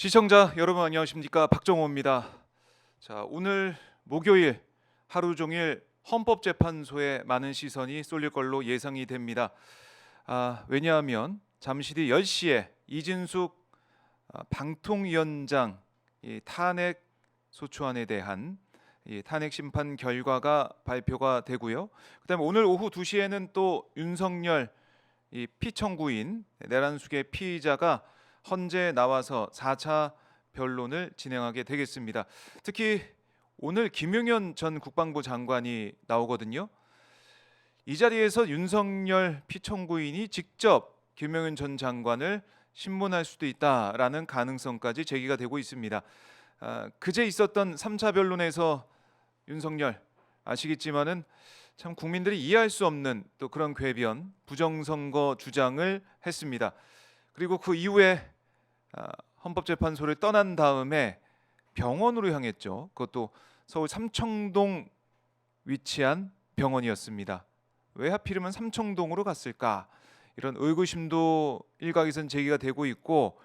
시청자 여러분 안녕하십니까, 박정호입니다. 자, 오늘 목요일 하루 종일 헌법재판소에 많은 시선이 쏠릴 걸로 예상이 됩니다. 왜냐하면 잠시 뒤 10시에 이진숙 방통위원장 탄핵 소추안에 대한 탄핵 심판 결과가 발표가 되고요. 그다음에 오늘 오후 2시에는 또 윤석열 피청구인 내란숙의 피의자가 헌재에 나와서 4차 변론을 진행하게 되겠습니다. 특히 오늘 김용현 전 국방부 장관이 나오거든요. 이 자리에서 윤석열 피청구인이 직접 김용현 전 장관을 신문할 수도 있다라는 가능성까지 제기가 되고 있습니다. 그제 있었던 3차 변론에서 윤석열 아시겠지만은 참 국민들이 이해할 수 없는 또 그런 궤변, 부정선거 주장을 했습니다. 그리고 그 이후에 헌법재판소를 떠난 다음에 병원으로 향했죠. 그것도 서울 삼청동 위치한 병원이었습니다. 왜 하필이면 삼청동으로 갔을까? 이런 의구심도 일각에선 제기가 되고 있고,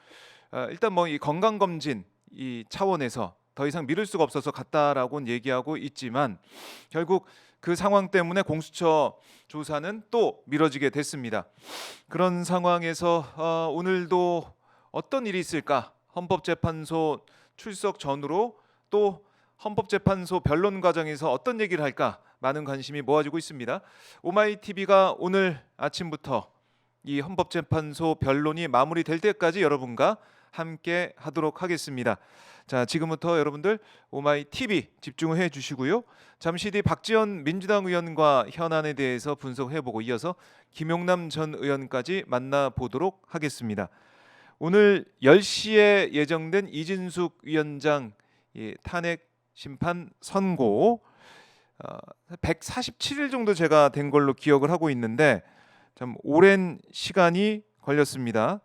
일단 뭐 이 건강검진 이 차원에서 더 이상 미룰 수가 없어서 갔다라고는 얘기하고 있지만 결국 그 상황 때문에 공수처 조사는 또 미뤄지게 됐습니다. 그런 상황에서 오늘도 어떤 일이 있을까? 헌법재판소 출석 전후로 또 헌법재판소 변론 과정에서 어떤 얘기를 할까? 많은 관심이 모아지고 있습니다. 오마이TV가 오늘 아침부터 이 헌법재판소 변론이 마무리될 때까지 여러분과 함께 하도록 하겠습니다. 자, 지금부터 여러분들 오마이TV 집중해 주시고요. 잠시 뒤 박지원 민주당 의원과 현안에 대해서 분석해보고 이어서 김용남 전 의원까지 만나보도록 하겠습니다. 오늘 10시에 예정된 이진숙 위원장 탄핵 심판 선고 147일 정도 제가 된 걸로 기억을 하고 있는데 참 오랜 시간이 걸렸습니다.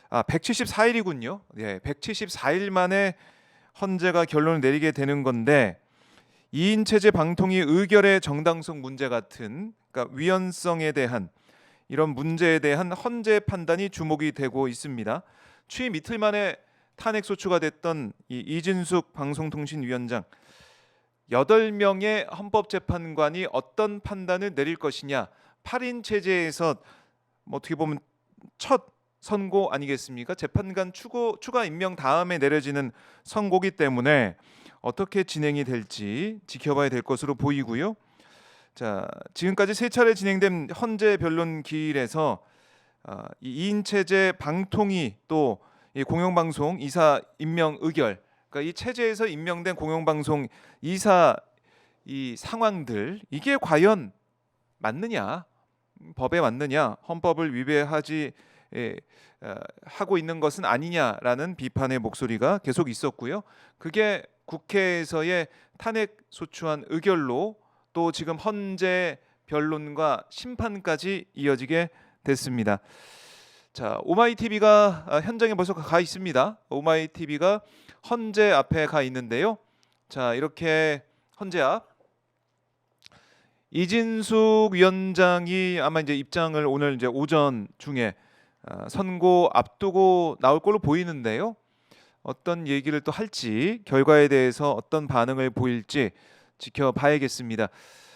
174일이군요. 네, 174일 만에 헌재가 결론을 내리게 되는 건데 2인 체제 방통위 의결의 정당성 문제 같은, 그러니까 위헌성에 대한 이런 문제에 대한 헌재 판단이 주목이 되고 있습니다. 취임 이틀 만에 탄핵 소추가 됐던 이진숙 방송통신위원장 8명의 헌법재판관이 어떤 판단을 내릴 것이냐, 8인 체제에서 어떻게 보면 첫 선고 아니겠습니까? 재판관 추가 임명 다음에 내려지는 선고기 때문에 어떻게 진행이 될지 지켜봐야 될 것으로 보이고요. 자, 지금까지 3차례 진행된 헌재 변론 기일에서 2인 체제 방통위 또 공영방송 이사 임명 의결, 그러니까 이 체제에서 임명된 공영방송 이사 이 상황들, 이게 과연 맞느냐, 법에 맞느냐, 헌법을 위배하지 하고 있는 것은 아니냐라는 비판의 목소리가 계속 있었고요. 그게 국회에서의 탄핵 소추안 의결로 또 지금 헌재 변론과 심판까지 이어지게 됐습니다. 자, 오마이TV가 현장에 벌써 가 있습니다. 오마이TV가 헌재 앞에 가 있는데요. 자, 이렇게 헌재 앞 이진숙 위원장이 아마 이제 입장을 오늘 이제 오전 중에 선고 앞두고 나올 걸로 보이는데요. 어떤 얘기를 또 할지, 결과에 대해서 어떤 반응을 보일지 지켜봐야겠습니다.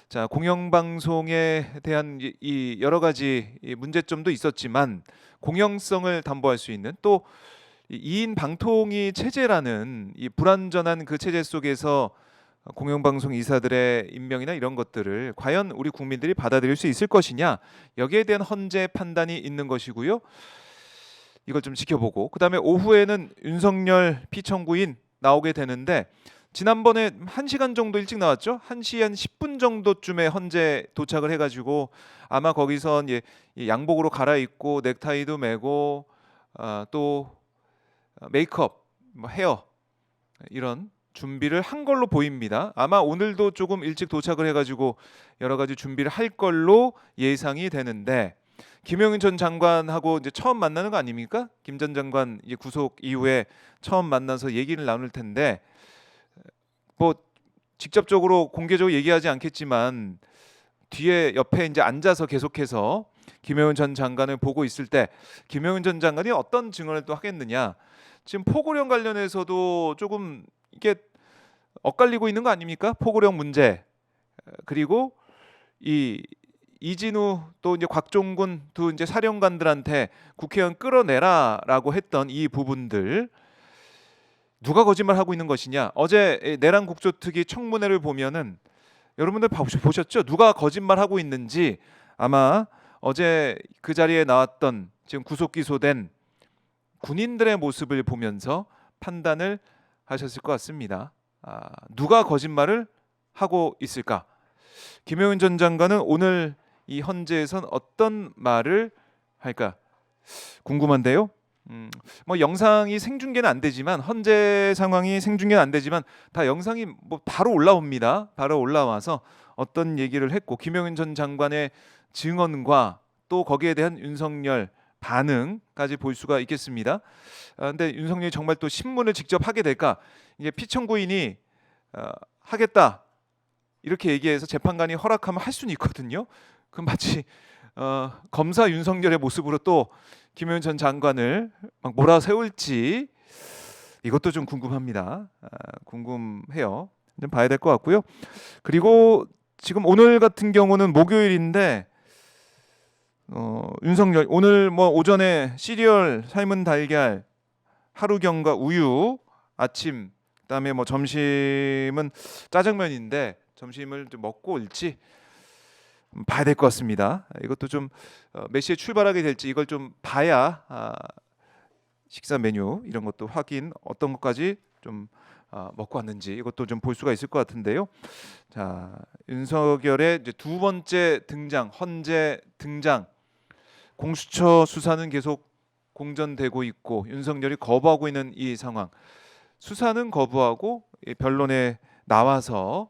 자, 공영방송에 대한 이 여러 가지 문제점도 있었지만 공영성을 담보할 수 있는 또 2인 방통위 체제라는 이 불완전한 그 체제 속에서 공영방송 이사들의 임명이나 이런 것들을 과연 우리 국민들이 받아들일 수 있을 것이냐, 여기에 대한 헌재 판단이 있는 것이고요. 이걸 좀 지켜보고 그다음에 오후에는 윤석열 피청구인 나오게 되는데 지난번에 1시간 정도 일찍 나왔죠. 1시 한 10분 정도쯤에 헌재 도착을 해가지고 아마 거기선 양복으로 갈아입고 넥타이도 매고 또 메이크업, 헤어 이런 준비를 한 걸로 보입니다. 아마 오늘도 조금 일찍 도착을 해가지고 여러 가지 준비를 할 걸로 예상이 되는데 김용현 전 장관하고 이제 처음 만나는 거 아닙니까? 김 전 장관 이제 구속 이후에 처음 만나서 얘기를 나눌 텐데 뭐 직접적으로 공개적으로 얘기하지 않겠지만 뒤에 옆에 이제 앉아서 계속해서 김용현 전 장관을 보고 있을 때 김용현 전 장관이 어떤 증언을 또 하겠느냐. 지금 포고령 관련해서도 조금 이게 엇갈리고 있는 거 아닙니까? 포고령 문제 그리고 이 이진우 또 이제 곽종군 두 이제 사령관들한테 국회의원 끌어내라라고 했던 이 부분들 누가 거짓말하고 있는 것이냐? 어제 내란 국조특위 청문회를 보면은 여러분들 보셨죠? 누가 거짓말하고 있는지 아마 어제 그 자리에 나왔던 지금 구속 기소된 군인들의 모습을 보면서 판단을 하셨을 것 같습니다. 누가 거짓말을 하고 있을까? 김용현 전 장관은 오늘 이 헌재에선 어떤 말을 할까 궁금한데요. 뭐 영상이 생중계는 안 되지만 헌재 상황이 생중계는 안 되지만 다 영상이 뭐 바로 올라옵니다. 바로 올라와서 어떤 얘기를 했고 김용현 전 장관의 증언과 또 거기에 대한 윤석열 반응까지 볼 수가 있겠습니다. 근데 윤석열이 정말 또 신문을 직접 하게 될까? 이게 피청구인이 하겠다 이렇게 얘기해서 재판관이 허락하면 할 수는 있거든요. 그럼 마치 검사 윤석열의 모습으로 또 김용현 전 장관을 막 몰아세울지 이것도 좀 궁금합니다. 궁금해요. 좀 봐야 될 것 같고요. 그리고 지금 오늘 같은 경우는 목요일인데 윤석열 오늘 뭐 오전에 시리얼 삶은 달걀 하루경과 우유 아침 그다음에 뭐 점심은 짜장면인데 점심을 좀 먹고 올지 봐야 될 것 같습니다. 이것도 좀 몇 시에 출발하게 될지 이걸 좀 봐야 식사 메뉴 이런 것도 확인 어떤 것까지 좀 먹고 왔는지 이것도 좀 볼 수가 있을 것 같은데요. 자, 윤석열의 이제 두 번째 등장, 헌재 등장. 공수처 수사는 계속 공전되고 있고 윤석열이 거부하고 있는 이 상황. 수사는 거부하고 변론에 나와서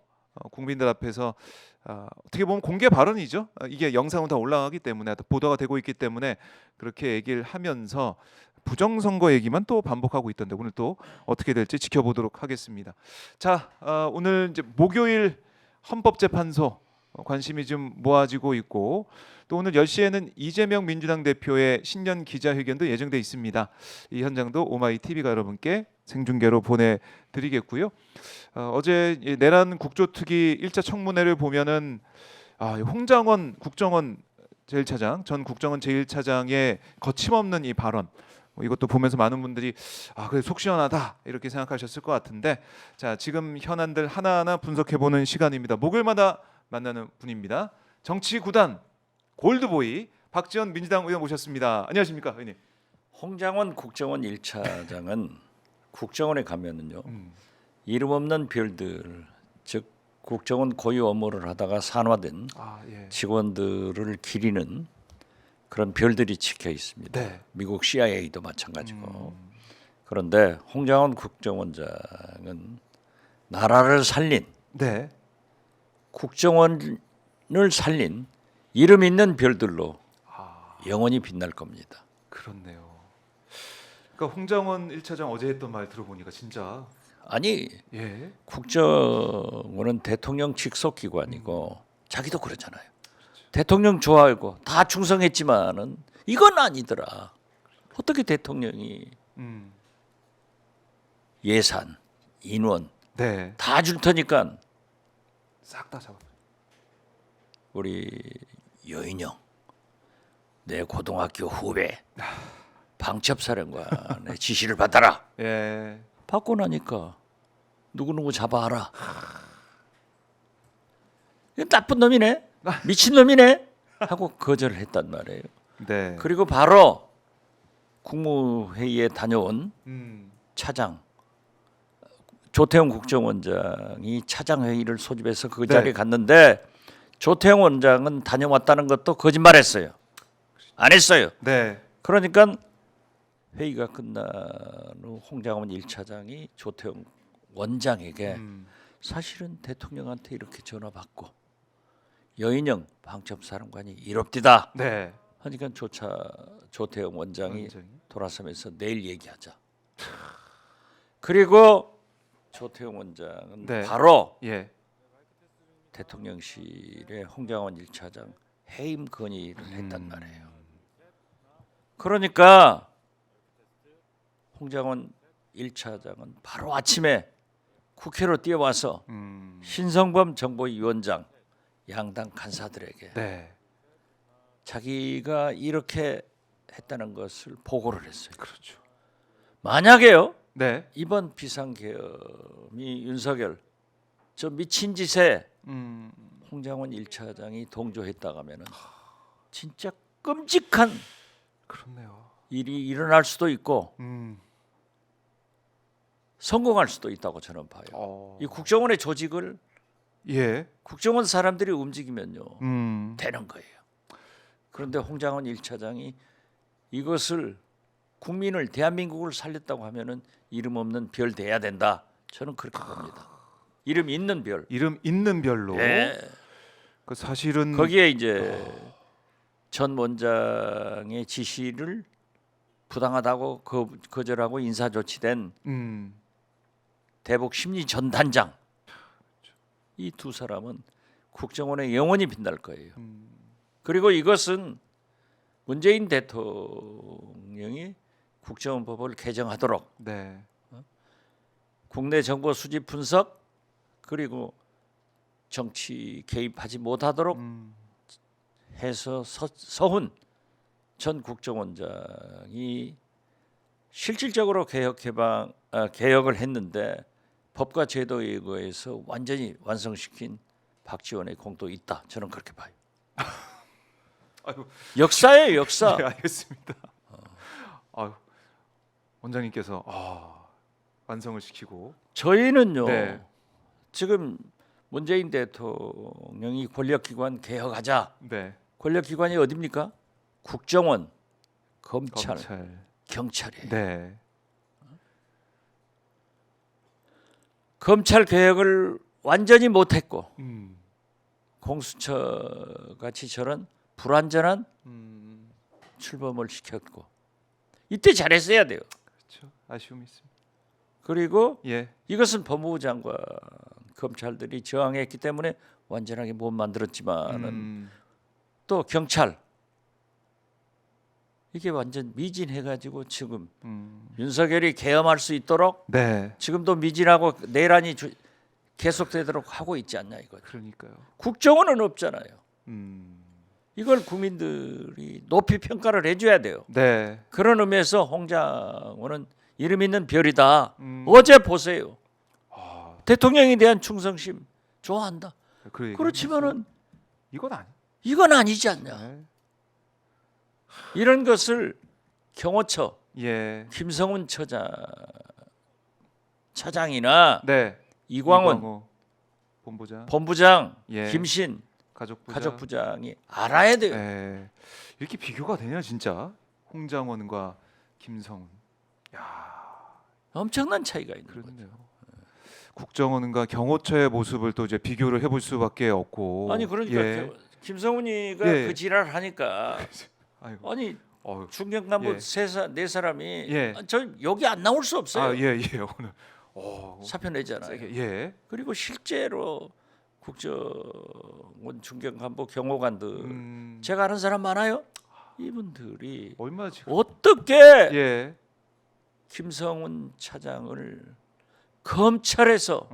국민들 앞에서 어떻게 보면 공개 발언이죠. 이게 영상으로 다 올라가기 때문에 보도가 되고 있기 때문에 그렇게 얘기를 하면서 부정선거 얘기만 또 반복하고 있던데 오늘 또 어떻게 될지 지켜보도록 하겠습니다. 자, 오늘 이제 목요일 헌법재판소 관심이 좀 모아지고 있고 또 오늘 10시에는 이재명 민주당 대표의 신년 기자회견도 예정돼 있습니다. 이 현장도 오마이TV가 여러분께 생중계로 보내드리겠고요. 어제 내란 국조특위 1차 청문회를 보면은 홍장원 국정원 제1차장 전 국정원 제1차장의 거침없는 이 발언 이것도 보면서 많은 분들이 그래 속 시원하다 이렇게 생각하셨을 것 같은데 자 지금 현안들 하나하나 분석해보는 시간입니다. 목요일마다 만나는 분입니다. 정치 구단 골드보이 박지원 민주당 의원 모셨습니다. 안녕하십니까 의원님. 홍장원 국정원 1차장은 국정원에 가면은요 이름 없는 별들 즉 국정원 고유 업무를 하다가 산화된 예. 직원들을 기리는 그런 별들이 찍혀 있습니다. 네. 미국 CIA도 마찬가지고. 그런데 홍장원 국정원장은 나라를 살린 네. 국정원을 살린 이름 있는 별들로 영원히 빛날 겁니다. 그렇네요. 그러니까 홍장원 1차장 어제 했던 말 들어보니까 진짜 아니 예. 국정원은 대통령 직속 기관이고 자기도 그러잖아요. 대통령 좋아하고 다 충성했지만은 이건 아니더라. 어떻게 대통령이 예산, 인원 네. 다 줄 테니까 싹 다 잡아. 우리 여인영 내 고등학교 후배 방첩사령관의 지시를 받아라. 예. 받고 나니까 누구누구 잡아라. 나쁜 놈이네. 미친 놈이네. 하고 거절을 했단 말이에요. 네. 그리고 바로 국무회의에 다녀온 차장 조태용 국정원장이 차장 회의를 소집해서 그 자리에 갔는데 조태용 원장은 다녀왔다는 것도 거짓말했어요. 안 했어요. 네. 그러니까 회의가 끝난 후 홍장원 1차장이 조태용 원장에게 사실은 대통령한테 이렇게 전화 받고 여인영 방첩사령관이 이럽디다. 네. 하니까 조태용 원장이 돌아서면서 내일 얘기하자. 그리고 조태용 원장은 네. 바로 예. 대통령실에 홍장원 1차장 해임 건의를 했단 말이에요. 그러니까 홍장원 1차장은 바로 아침에 국회로 뛰어와서 음. 신성범 정보위원장 양당 간사들에게 네. 자기가 이렇게 했다는 것을 보고를 했어요. 그렇죠. 만약에요 네. 이번 비상계엄이 윤석열 저 미친 짓에 음. 홍장원 1차장이 동조했다고 하면은 진짜 끔찍한 그렇네요. 일이 일어날 수도 있고 음. 성공할 수도 있다고 저는 봐요. 이 국정원의 조직을 예. 국정원 사람들이 움직이면요 음. 되는 거예요. 그런데 홍장원 1차장이 이것을 국민을 대한민국을 살렸다고 하면은 이름 없는 별 돼야 된다. 저는 그렇게 봅니다. 이름 있는 별. 이름 있는 별로. 예. 그 사실은 거기에 이제 전 원장의 지시를 부당하다고 거절하고 인사 조치된 음. 대북 심리 전단장 이 두 사람은 국정원에 영원히 빛날 거예요. 그리고 이것은 문재인 대통령이 국정원법을 개정하도록 네. 국내 정보 수집 분석 그리고 정치 개입하지 못하도록 해서 서훈 전 국정원장이 실질적으로 개혁을 했는데 법과 제도에 의거해서 완전히 완성시킨 박지원의 공도 있다. 저는 그렇게 봐요. 아이고. 역사예요, 역사. 네, 알겠습니다. 아유. 원장님께서 완성을 시키고 저희는요. 네. 지금 문재인 대통령이 권력기관 개혁하자. 네. 권력기관이 어디입니까? 국정원, 검찰, 경찰이에요. 네. 검찰 개혁을 완전히 못했고 음. 공수처 같이 저런 불완전한 출범을 시켰고 이때 잘했어야 돼요. 그렇죠. 아쉬움이 있습니다. 그리고 예. 이것은 법무부 장관 검찰들이 저항했기 때문에 완전하게 못 만들었지만은 또 경찰 이게 완전 미진해가지고 지금 윤석열이 계엄할 수 있도록 네. 지금도 미진하고 내란이 계속되도록 하고 있지 않냐 이거죠. 그러니까요. 국정원은 없잖아요. 이걸 국민들이 높이 평가를 해줘야 돼요. 네. 그런 의미에서 홍장원은 이름 있는 별이다. 어제 보세요. 대통령에 대한 충성심 좋아한다. 그렇지만은 이건 아니지 않냐. 네. 이런 것을 경호처 예. 김성훈 차장이나 네. 이광원 본부장, 예. 김신 가족부장. 가족부장이 알아야 돼요. 네. 이렇게 비교가 되냐 진짜 홍장원과 김성훈. 야, 엄청난 차이가 있는 그렇네요. 거죠. 국정원과 경호처의 모습을 또 이제 비교를 해볼 수밖에 없고. 아니 그러니까 예. 김성훈이가 예. 그 지랄 하니까 아이고. 아니 어휴. 중견간부 예. 네 사람이 예. 저 여기 안 나올 수 없어요. 예, 오늘. 사표 내잖아요. 세게, 예. 그리고 실제로 국정원 중견간부 경호관들 제가 아는 사람 많아요. 이분들이 얼마 지금 어떻게 예. 김성훈 차장을 검찰에서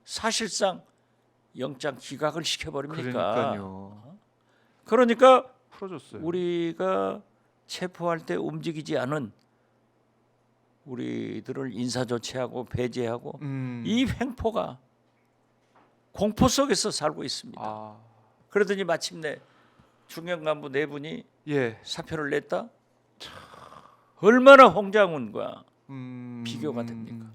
사실상 영장 기각을 시켜버립니까? 그러니까요. 그러니까 풀어줬어요. 우리가 체포할 때 움직이지 않은 우리들을 인사조치하고 배제하고 이 횡포가 공포 속에서 살고 있습니다. 그러더니 마침내 중견간부 네 분이 예. 사표를 냈다. 얼마나 홍장훈과 비교가 됩니까?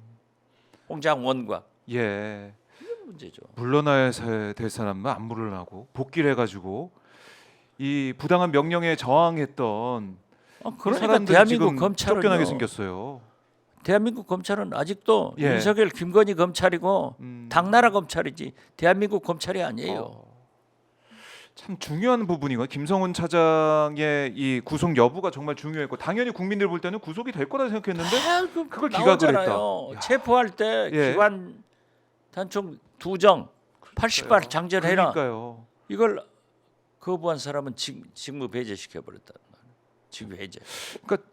홍장원과 예. 이게 문제죠. 물러나야 될 사람은 안 물러나고 복귀를 해가지고 이 부당한 명령에 저항했던 그러니까 사람들이 대한민국 지금 검찰은 쫓겨나게 생겼어요. 대한민국 검찰은 아직도 예. 윤석열, 김건희 검찰이고 당나라 검찰이지 대한민국 검찰이 아니에요. 참 중요한 부분이고 김성훈 차장의 이 구속 여부가 정말 중요했고 당연히 국민들 볼 때는 구속이 될 거라 생각했는데 그걸 기각을 했다. 야. 체포할 때 예. 기관 단총 2정 80발 장전해라. 그러니까요. 이걸 거부한 사람은 직무 배제시켜 버렸다. 직무 해제. 그러니까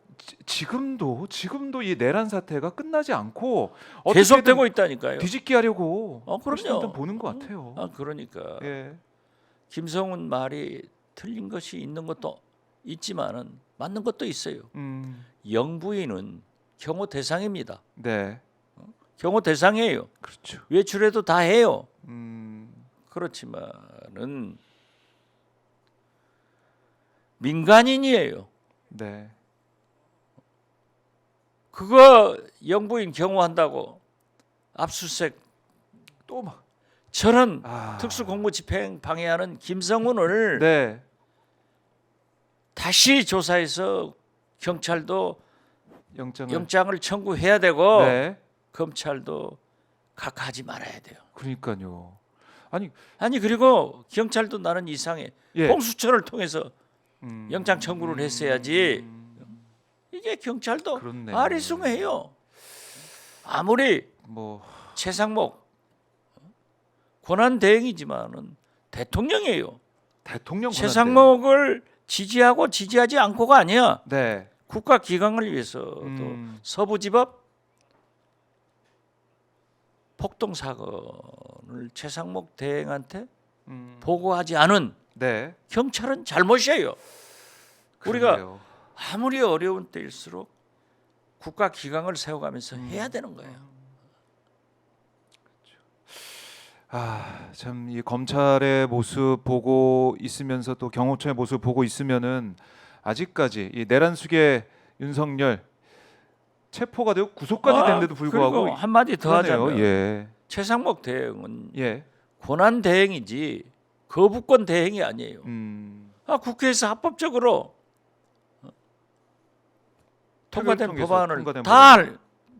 지금도 이 내란 사태가 끝나지 않고 계속되고 있다니까요. 뒤집게 하려고 그럼요. 하시는 보는 것 같아요. 그러니까 예. 김성훈 말이 틀린 것이 있는 것도 있지만은 맞는 것도 있어요. 영부인은 경호 대상입니다. 네. 경호 대상이에요. 그렇죠. 외출해도 다 해요. 그렇지만은 민간인이에요. 네. 그거 영부인 경호한다고 압수수색 또 막. 저런 특수공무집행 방해하는 김성훈을 네. 다시 조사해서 경찰도 영장을 청구해야 되고 네. 검찰도 각하하지 말아야 돼요. 그러니까요. 아니 그리고 경찰도 나는 이상해. 예. 공수처를 통해서 영장 청구를 했어야지. 이게 경찰도 그렇네요. 아리송해요. 아무리 뭐 최상목 권한 대행이지만은 대통령이에요. 대통령 최상목을 지지하고 지지하지 않고가 아니야. 네. 국가 기강을 위해서도 서부지법 폭동 사건을 최상목 대행한테 보고하지 않은 네. 경찰은 잘못이에요. 우리가 그러네요. 아무리 어려운 때일수록 국가 기강을 세워가면서 해야 되는 거예요. 참 이 검찰의 모습 보고 있으면서 또 경호처의 모습 보고 있으면은 아직까지 이 내란 수계 윤석열 체포가 되고 구속까지 됐는데도 불구하고 그리고 한마디 더 그러네요. 하자면 예. 최상목 대행은 예. 권한 대행이지 거부권 대행이 아니에요. 국회에서 합법적으로 통과된 통해서 법안을 통과된 다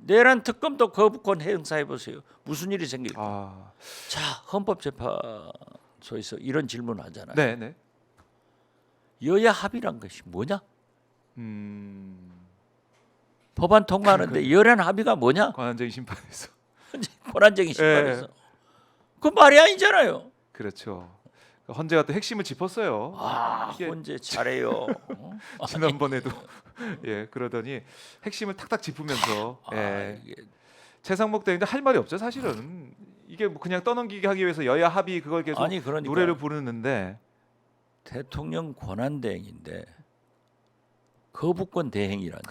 내란 특검도 거부권 행사해 보세요. 무슨 일이 생길까? 자, 헌법재판소에서 이런 질문 하잖아요. 네, 네. 여야 합의란 것이 뭐냐? 법안 통과하는데 여야 합의가 뭐냐? 권한쟁의 심판에서. 권한쟁의 심판에서. 그 말이 아니잖아요. 그렇죠. 헌재가 또 핵심을 짚었어요. 이게 헌재 잘해요. 지난번에도 예 그러더니 핵심을 탁탁 짚으면서 이게 최상목 대행도 할 말이 없죠 사실은. 이게 뭐 그냥 떠넘기게 하기 위해서 여야 합의 그걸 계속 그러니까 노래를 부르는데 대통령 권한 대행인데 거부권 대행이라니.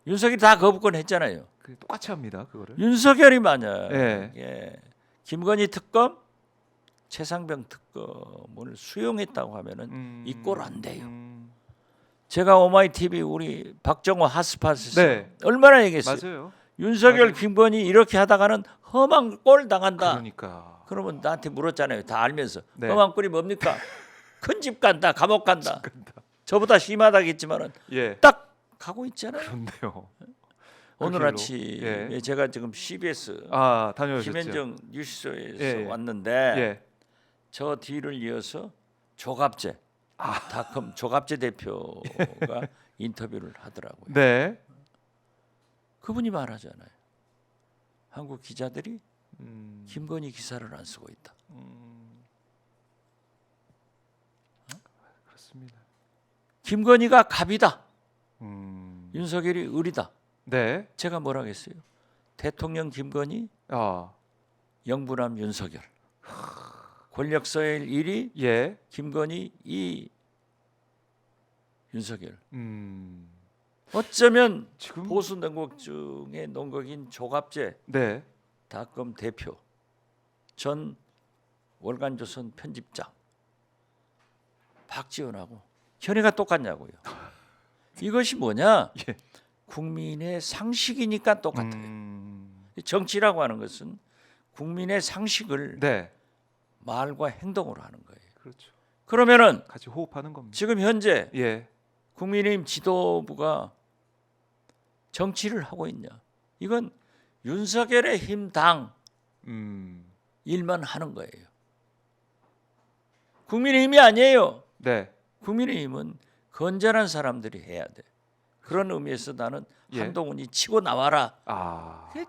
윤석열이 다 거부권 했잖아요. 똑같이 합니다 그거를. 윤석열이 만약 예. 김건희 특검, 최상병 특검을 수용했다고 하면은 이 꼴 안 돼요. 제가 오마이 TV 우리 박정호 핫스팟에서 네. 얼마나 얘기했어요. 맞아요. 윤석열, 맞아요. 김건희 이렇게 하다가는 험한 꼴 당한다. 그러니까. 그러면 나한테 물었잖아요. 다 알면서. 네. 험한 꼴이 뭡니까? 큰 집 간다, 감옥 간다. 저보다 심하다겠지만은 예. 딱 가고 있잖아요. 그런데요. 오늘 길로. 아침에 제가 지금 CBS 다녀오셨죠. 김현정 뉴스쇼에서 예. 왔는데 예. 저 뒤를 이어서 조갑재 닷컴 조갑재 대표가 인터뷰를 하더라고요. 네. 그분이 말하잖아요. 한국 기자들이 김건희 기사를 안 쓰고 있다. 그렇습니다. 김건희가 갑이다. 윤석열이 을이다. 네. 제가 뭐라 했어요? 대통령 김건희, 영부남 윤석열. 권력서열 1위 예. 김건희 2 윤석열. 어쩌면 지금 보수 농국 중에 농국인 조갑재 네. 닷컴 대표, 전 월간조선 편집장 박지원하고 견해가 똑같냐고요. 이것이 뭐냐? 예. 국민의 상식이니까 똑같아요. 정치라고 하는 것은 국민의 상식을 네. 말과 행동으로 하는 거예요. 그렇죠. 그러면은 같이 호흡하는 겁니다. 지금 현재 예. 국민의힘 지도부가 정치를 하고 있냐? 이건 윤석열의 힘당 일만 하는 거예요. 국민의힘이 아니에요. 네. 국민의힘은 건전한 사람들이 해야 돼. 그런 의미에서 나는 예. 한동훈이 치고 나와라. 아. 그게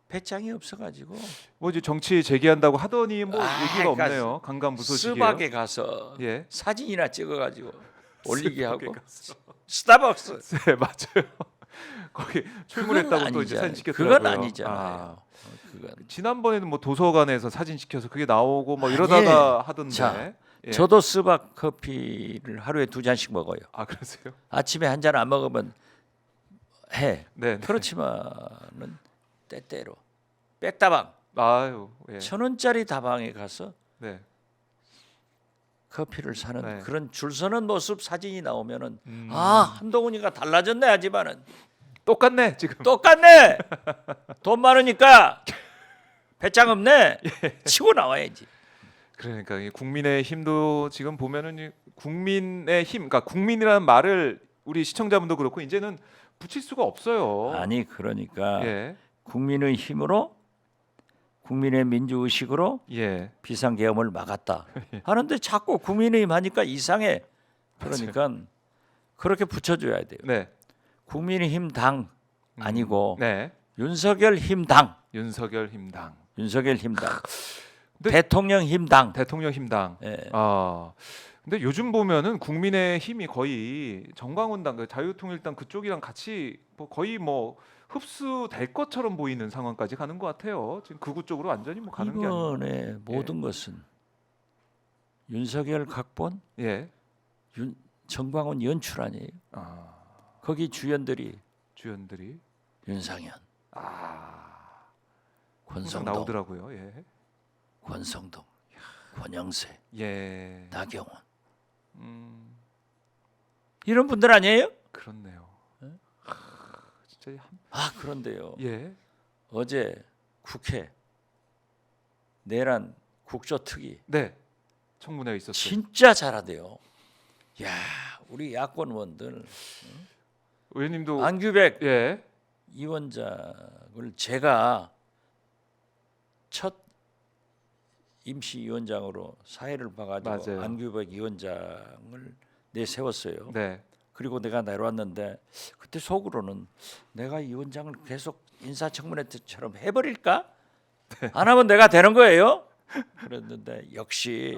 배짱이 없어가지고 뭐 이제 정치 재개한다고 하더니 뭐 얘기가 그러니까 없네요. 강간무소식이에요. 스박에 가서 예. 사진이나 찍어가지고 올리게 하고 가서. 스타벅스 네, 맞아요. 거기 출근했다고 또 이제 사진 찍혔더라고요. 그건 아니잖아요. 그건. 지난번에는 뭐 도서관에서 사진 찍혀서 그게 나오고 뭐 아니에요. 이러다가 하던데. 자, 예. 저도 스박 커피를 하루에 2잔씩 먹어요. 아 그러세요? 아침에 한 잔 안 먹으면 해. 네. 그렇지만은 때때로 백다방 아유. 예. 1,000원짜리 다방에 가서 네. 커피를 사는 네. 그런 줄 서는 모습 사진이 나오면은 음. 아 한동훈이가 달라졌네 하지만은 똑같네 지금. 똑같네. 돈 많으니까 배짱 없네. 예. 치고 나와야지. 그러니까 이 국민의 힘도 지금 보면은 이 국민의 힘, 그러니까 국민이라는 말을 우리 시청자분도 그렇고 이제는 붙일 수가 없어요. 아니 그러니까 예. 국민의 힘으로 국민의 민주 의식으로 예. 비상계엄을 막았다 하는데 자꾸 국민의힘 하니까 이상해. 그러니까 그렇게 붙여줘야 돼요. 네. 국민의힘 당 아니고 네. 윤석열 힘당, 윤석열 힘당. 윤석열 힘당, 근데- 대통령 힘당. 대통령 힘당. 예. 아. 근데 요즘 보면은 국민의 힘이 거의 정광훈당, 그 자유통일당 그쪽이랑 같이 뭐 거의 뭐 흡수될 것처럼 보이는 상황까지 가는 것 같아요. 지금 극우 쪽으로 완전히 뭐 가는 게 아니고. 이번에 모든 것은 윤석열 각본, 예. 정광훈 연출 아니에요. 아. 거기 주연들이 주연들이 윤상현, 항상 권성동, 나오더라고요. 예. 권성동, 권영세, 예. 나경원 음. 이런 분들 아니에요? 그렇네요. 진짜 아 그런데요. 예. 어제 국회 내란 국조특위 네. 청문회에 있었어요. 진짜 잘하대요. 야 우리 야권 의원들 의원님도 안규백 예. 위원장을 제가 첫 임시위원장으로 사회를 봐가지고 맞아요. 안규백 위원장을 내세웠어요. 네. 그리고 내가 내려왔는데 그때 속으로는 내가 이 위원장을 계속 인사청문회 때처럼 해버릴까? 안 하면 내가 되는 거예요. 그랬는데 역시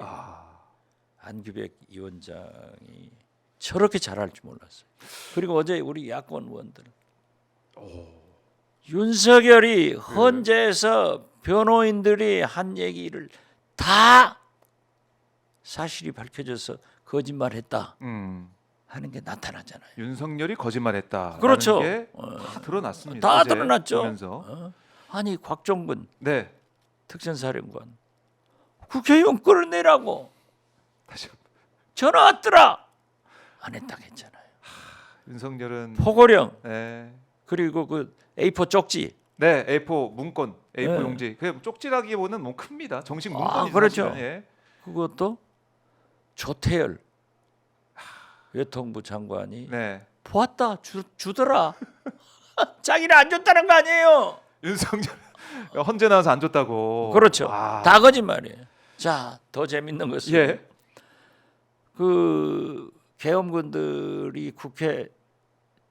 안규백 위원장이 저렇게 잘할 줄 몰랐어요. 그리고 어제 우리 야권 의원들 윤석열이 헌재에서 변호인들이 한 얘기를 다 사실이 밝혀져서 거짓말했다 하는 게 나타나잖아요. 윤석열이 거짓말했다. 그렇죠. 게다 드러났습니다. 다 어제 드러났죠. 보면서. 아니 곽종근 네. 특전사령관 국회의원 끌어내라고 다시 한번. 전화 왔더라. 안 했다고 했잖아요. 윤석열은 포고령 네. 그리고 그 A4 쪽지 네, A4 문건, A4 네. 용지. 그 쪽지라기보다는 뭐 큽니다. 정식 문건이 그렇죠. 사실은. 예. 그것도 조태열 외통부 장관이 네. 보았다 주더라. 자기는 안 줬다는 거 아니에요. 윤석열 헌재 나와서 안 줬다고. 그렇죠. 아. 다 거짓말이에요. 자, 더 재밌는 것은 예. 그 계엄군들이 국회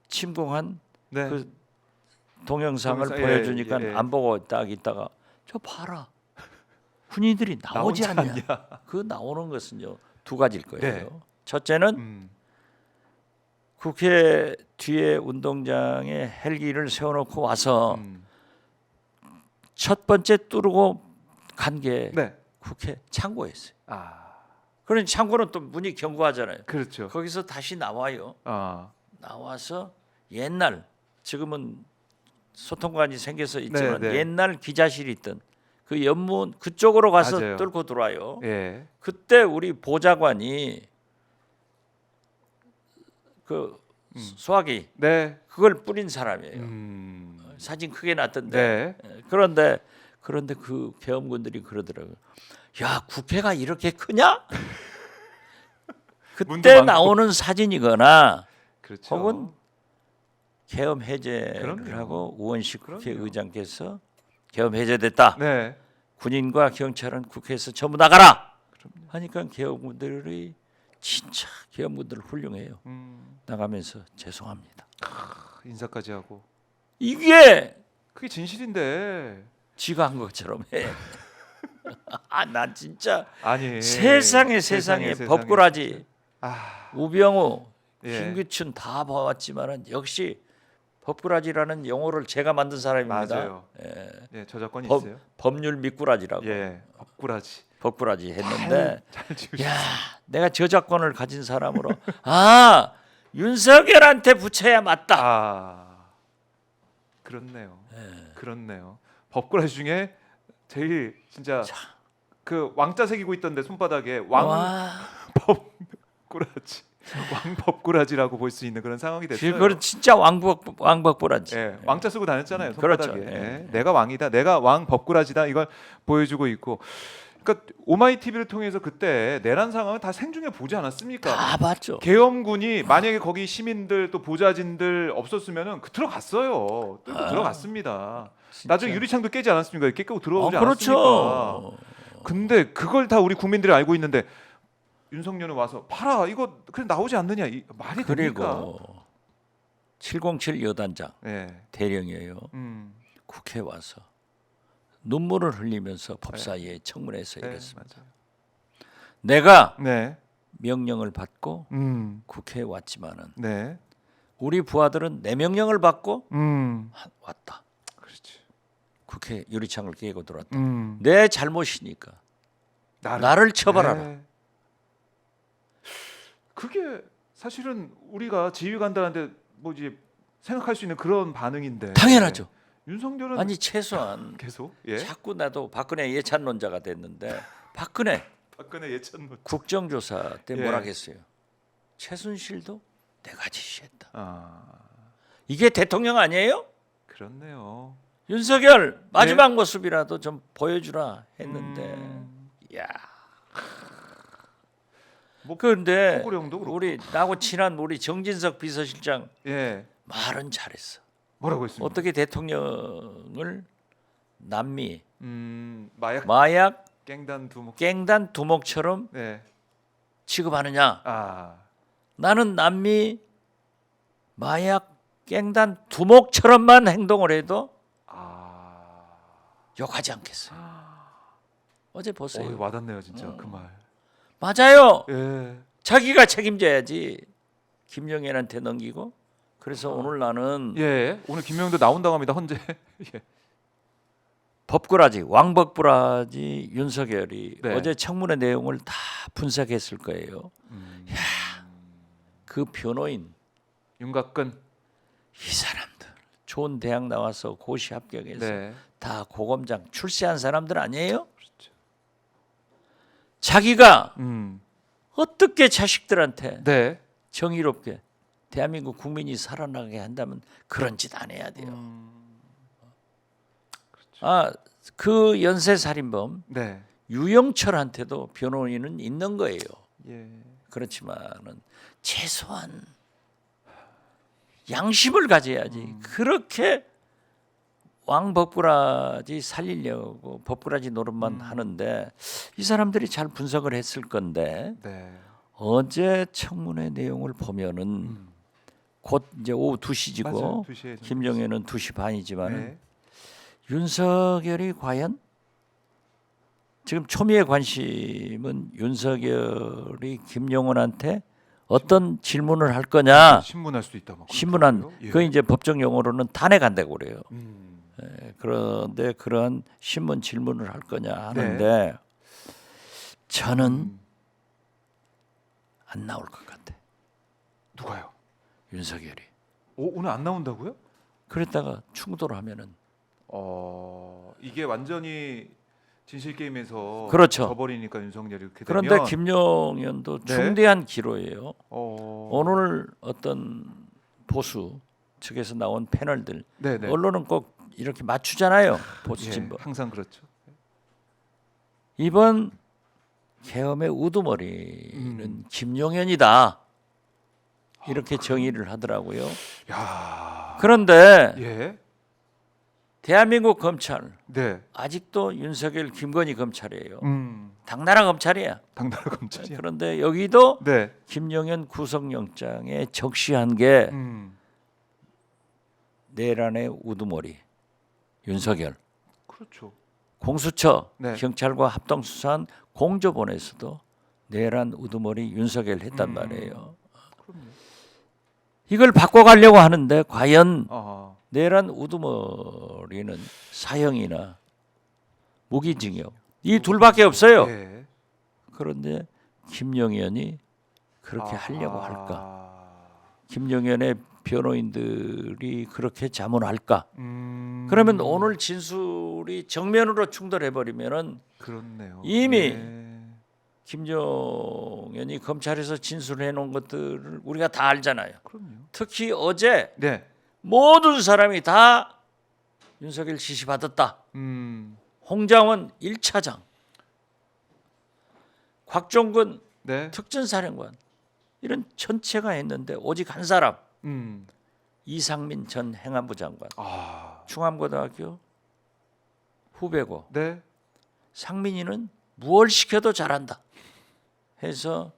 침공한 네. 그 동영상을 동영상, 보여주니까 예, 예. 안 보고 딱 있다가 저 봐라. 군인들이 나오지 나오지 않냐. 그 나오는 것은요 두 가지일 거예요. 네. 첫째는 국회 뒤에 운동장에 헬기를 세워놓고 와서 첫 번째 뚫고 간 게 네. 국회 창고였어요. 아. 그러니 창고는 또 문이 견고하잖아요. 그렇죠. 거기서 다시 나와요. 아. 나와서 옛날 지금은 소통관이 생겨서 있지만 네, 네. 옛날 기자실이 있던 그 연문 그쪽으로 가서 맞아요. 뚫고 들어와요. 예. 그때 우리 보좌관이 그 소화기 네. 그걸 뿌린 사람이에요. 사진 크게 났던데. 네. 그런데 그 계엄군들이 그러더라고요. 야 국회가 이렇게 크냐? 문도 그때 많고. 나오는 사진이거나 그렇죠. 혹은 계엄 해제를 그럼요. 하고 우원식 그럼요. 국회의장께서 계엄 해제됐다. 네. 군인과 경찰은 국회에서 전부 나가라. 하니까 계엄군들이 진짜 계엄군들 훌륭해요. 나가면서 죄송합니다. 인사까지 하고. 이게 그게 진실인데. 지가 한 것처럼 해. 난 진짜 아니. 세상에 법꾸라지 아. 우병우, 예. 김규춘 다 봐왔지만은 역시 법꾸라지라는 용어를 제가 만든 사람입니다. 맞아요. 예. 예, 저작권이 법, 있어요. 법률 미꾸라지라고 예, 법꾸라지. 법꾸라지 했는데 잘 지으셨어요. 야, 내가 저작권을 가진 사람으로 아 윤석열한테 붙여야 맞다. 아, 그렇네요. 예. 그렇네요. 법꾸라지 중에 제일 진짜 그 왕자 새기고 있던데 손바닥에 와, 법꾸라지, 왕법꾸라지라고 볼 수 있는 그런 상황이 됐어요. 그건 진짜 왕법꾸라지. 예, 왕자 쓰고 다녔잖아요. 그렇죠. 손바닥에. 예. 내가 왕이다, 내가 왕 법꾸라지다 이걸 보여주고 있고. 그러니까 오마이 TV를 통해서 그때 내란 상황을 다 생중에 보지 않았습니까? 다 봤죠. 계엄군이 만약에 거기 시민들 또 보좌진들 없었으면은 그 들어갔어요. 뚫고 들어갔습니다. 진짜. 나중에 유리창도 깨지 않았습니까? 깨고 들어오지 않았습니까? 그렇죠. 근데 그걸 다 우리 국민들이 알고 있는데 윤석열은 와서 봐라 이거 그냥 나오지 않느냐 말이 됩니까? 그리고 707 여단장 예, 대령이에요. 국회에 와서 눈물을 흘리면서 법사위에 청문회에서 네, 이랬습니다. 맞아요. 내가 네, 명령을 받고 국회에 왔지만은 네, 우리 부하들은 내 명령을 받고 왔다. 그렇지. 국회 유리창을 깨고 들어왔다. 음. 내 잘못이니까 나를 처벌하라. 네. 그게 사실은 우리가 지휘관들한테 뭐지 생각할 수 있는 그런 반응인데. 당연하죠. 윤석열은 아니 최소한 계속 예. 자꾸 나도 박근혜 예찬론자가 됐는데 박근혜 박근혜 예찬론. 국정조사 때 예. 뭐라 했어요? 최순실도 내가 지시했다. 아, 이게 대통령 아니에요? 그렇네요. 윤석열 마지막 모습이라도 좀 보여주라 했는데, 야. 뭐 그런데 포고령도 그렇고. 우리 나하고 친한 우리 정진석 비서실장 예. 말은 잘했어. 뭐라고 했습니까? 어떻게 대통령을 남미 마약 깽단 두목. 깽단 두목처럼 네. 취급하느냐? 아, 나는 남미 마약 깽단 두목처럼만 행동을 해도 욕하지 않겠어요. 어제 보세요. 와닿네요, 진짜 그 말. 맞아요. 예. 자기가 책임져야지. 김영현한테 넘기고. 그래서 오늘 나는 예. 오늘 김명도 나온다고 합니다. 헌재. 예. 법꾸라지 왕법꾸라지 윤석열이 네. 어제 청문회 내용을 다 분석했을 거예요. 그 변호인 윤곽근. 이 사람들 좋은 대학 나와서 고시 합격해서 네. 다 고검장 출세한 사람들 아니에요? 그렇죠. 자기가 음. 어떻게 자식들한테 네. 정의롭게 대한민국 국민이 살아나게 한다면 그런 짓 안 해야 돼요. 그렇죠. 그 연쇄 살인범 네. 유영철한테도 변호인은 있는 거예요. 예. 그렇지만은 최소한 양심을 가져야지. 그렇게 왕법꾸라지 살리려고 법꾸라지 노릇만 하는데 이 사람들이 잘 분석을 했을 건데 네. 어제 청문회 내용을 보면은 곧 이제 오후 2시지고 맞아요. 2시에 김정혜는 2시 반이지만 네. 윤석열이 과연 지금 초미의 관심은 윤석열이 김용원한테 어떤 질문을 할 거냐. 신문할 수도 있다 막. 신문한 그렇더라고요. 예. 그 이제 법정 용어로는 탄핵한다고 그래요. 그런데 그런 신문 질문을 할 거냐 하는데 저는 안 나올 것 같아. 누가요? 윤석열이. 오늘 안 나온다고요? 그랬다가 충돌하면은 이게 완전히 진실 게임에서 그렇죠. 져버리니까 윤석열이 그렇게 그런데 되면 김용현도 네. 중대한 기로예요. 어... 오늘 어떤 보수 측에서 나온 패널들 네네. 언론은 꼭 이렇게 맞추잖아요. 보수 예, 진보. 항상 그렇죠. 이번 계엄의 우두머리는 김용현이다. 이렇게 정의를 하더라고요. 야. 그런데 예. 대한민국 검찰 네. 아직도 윤석열, 김건희 검찰이에요. 음. 당나라 검찰이야. 당나라 검찰이야. 그런데 여기도 네. 김용현 구속영장에 적시한 게 내란의 우두머리 윤석열. 그렇죠. 공수처 네. 경찰과 합동수사한 공조본에서도 내란 우두머리 윤석열 했단 말이에요. 그럼요. 이걸 바꿔가려고 하는데 과연 어. 내란 우두머리는 사형이나 무기징역 이 둘밖에 없어요. 예. 그런데 김용현이 그렇게 하려고 할까? 아. 김용현의 변호인들이 그렇게 자문할까? 음. 그러면 오늘 진술이 정면으로 충돌해 버리면은 그렇네요. 이미 예. 김용현이 검찰에서 진술해 놓은 것들을 우리가 다 알잖아요. 그럼요. 특히 어제 네. 모든 사람이 다 윤석열 지시 받았다. 음. 홍장원 1차장, 곽종근 네. 특전사령관 이런 전체가 했는데 오직 한 사람 음. 이상민 전 행안부 장관 아. 충암고등학교 후배고 네. 상민이는 무얼 시켜도 잘한다 해서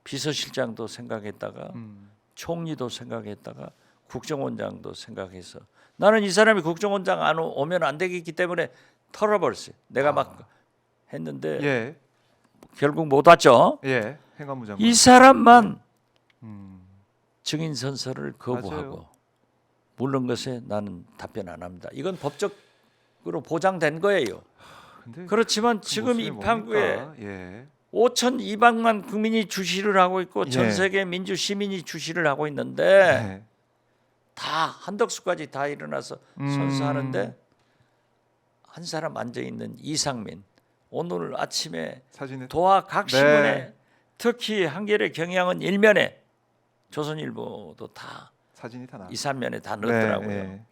비서실장도 생각했다가 음. 총리도 생각했다가 국정원장도 생각해서 나는 이 사람이 국정원장 안 오면 안 되겠기 때문에 털어버렸어요. 내가 막 했는데 예. 결국 못 왔죠. 예. 행안부 장관. 이 사람만 음. 증인 선서를 거부하고 맞아요. 물른 것에 나는 답변 안 합니다. 이건 법적으로 보장된 거예요. 근데 그렇지만 그 지금 모습이 이 판구에 뭡니까? 예. 5,200만 국민이 주시를 하고 있고 전 예. 세계 민주 시민이 주시를 하고 있는데 네. 다 한덕수까지 다 일어나서 선서하는데 한 사람 앉아 있는 이상민 오늘 아침에 사진에 도하 각 신문에 네. 특히 한겨레 경향은 일면에 조선일보도 다 사진이 다 나. 2, 3면에 다 넣었더라고요. 네.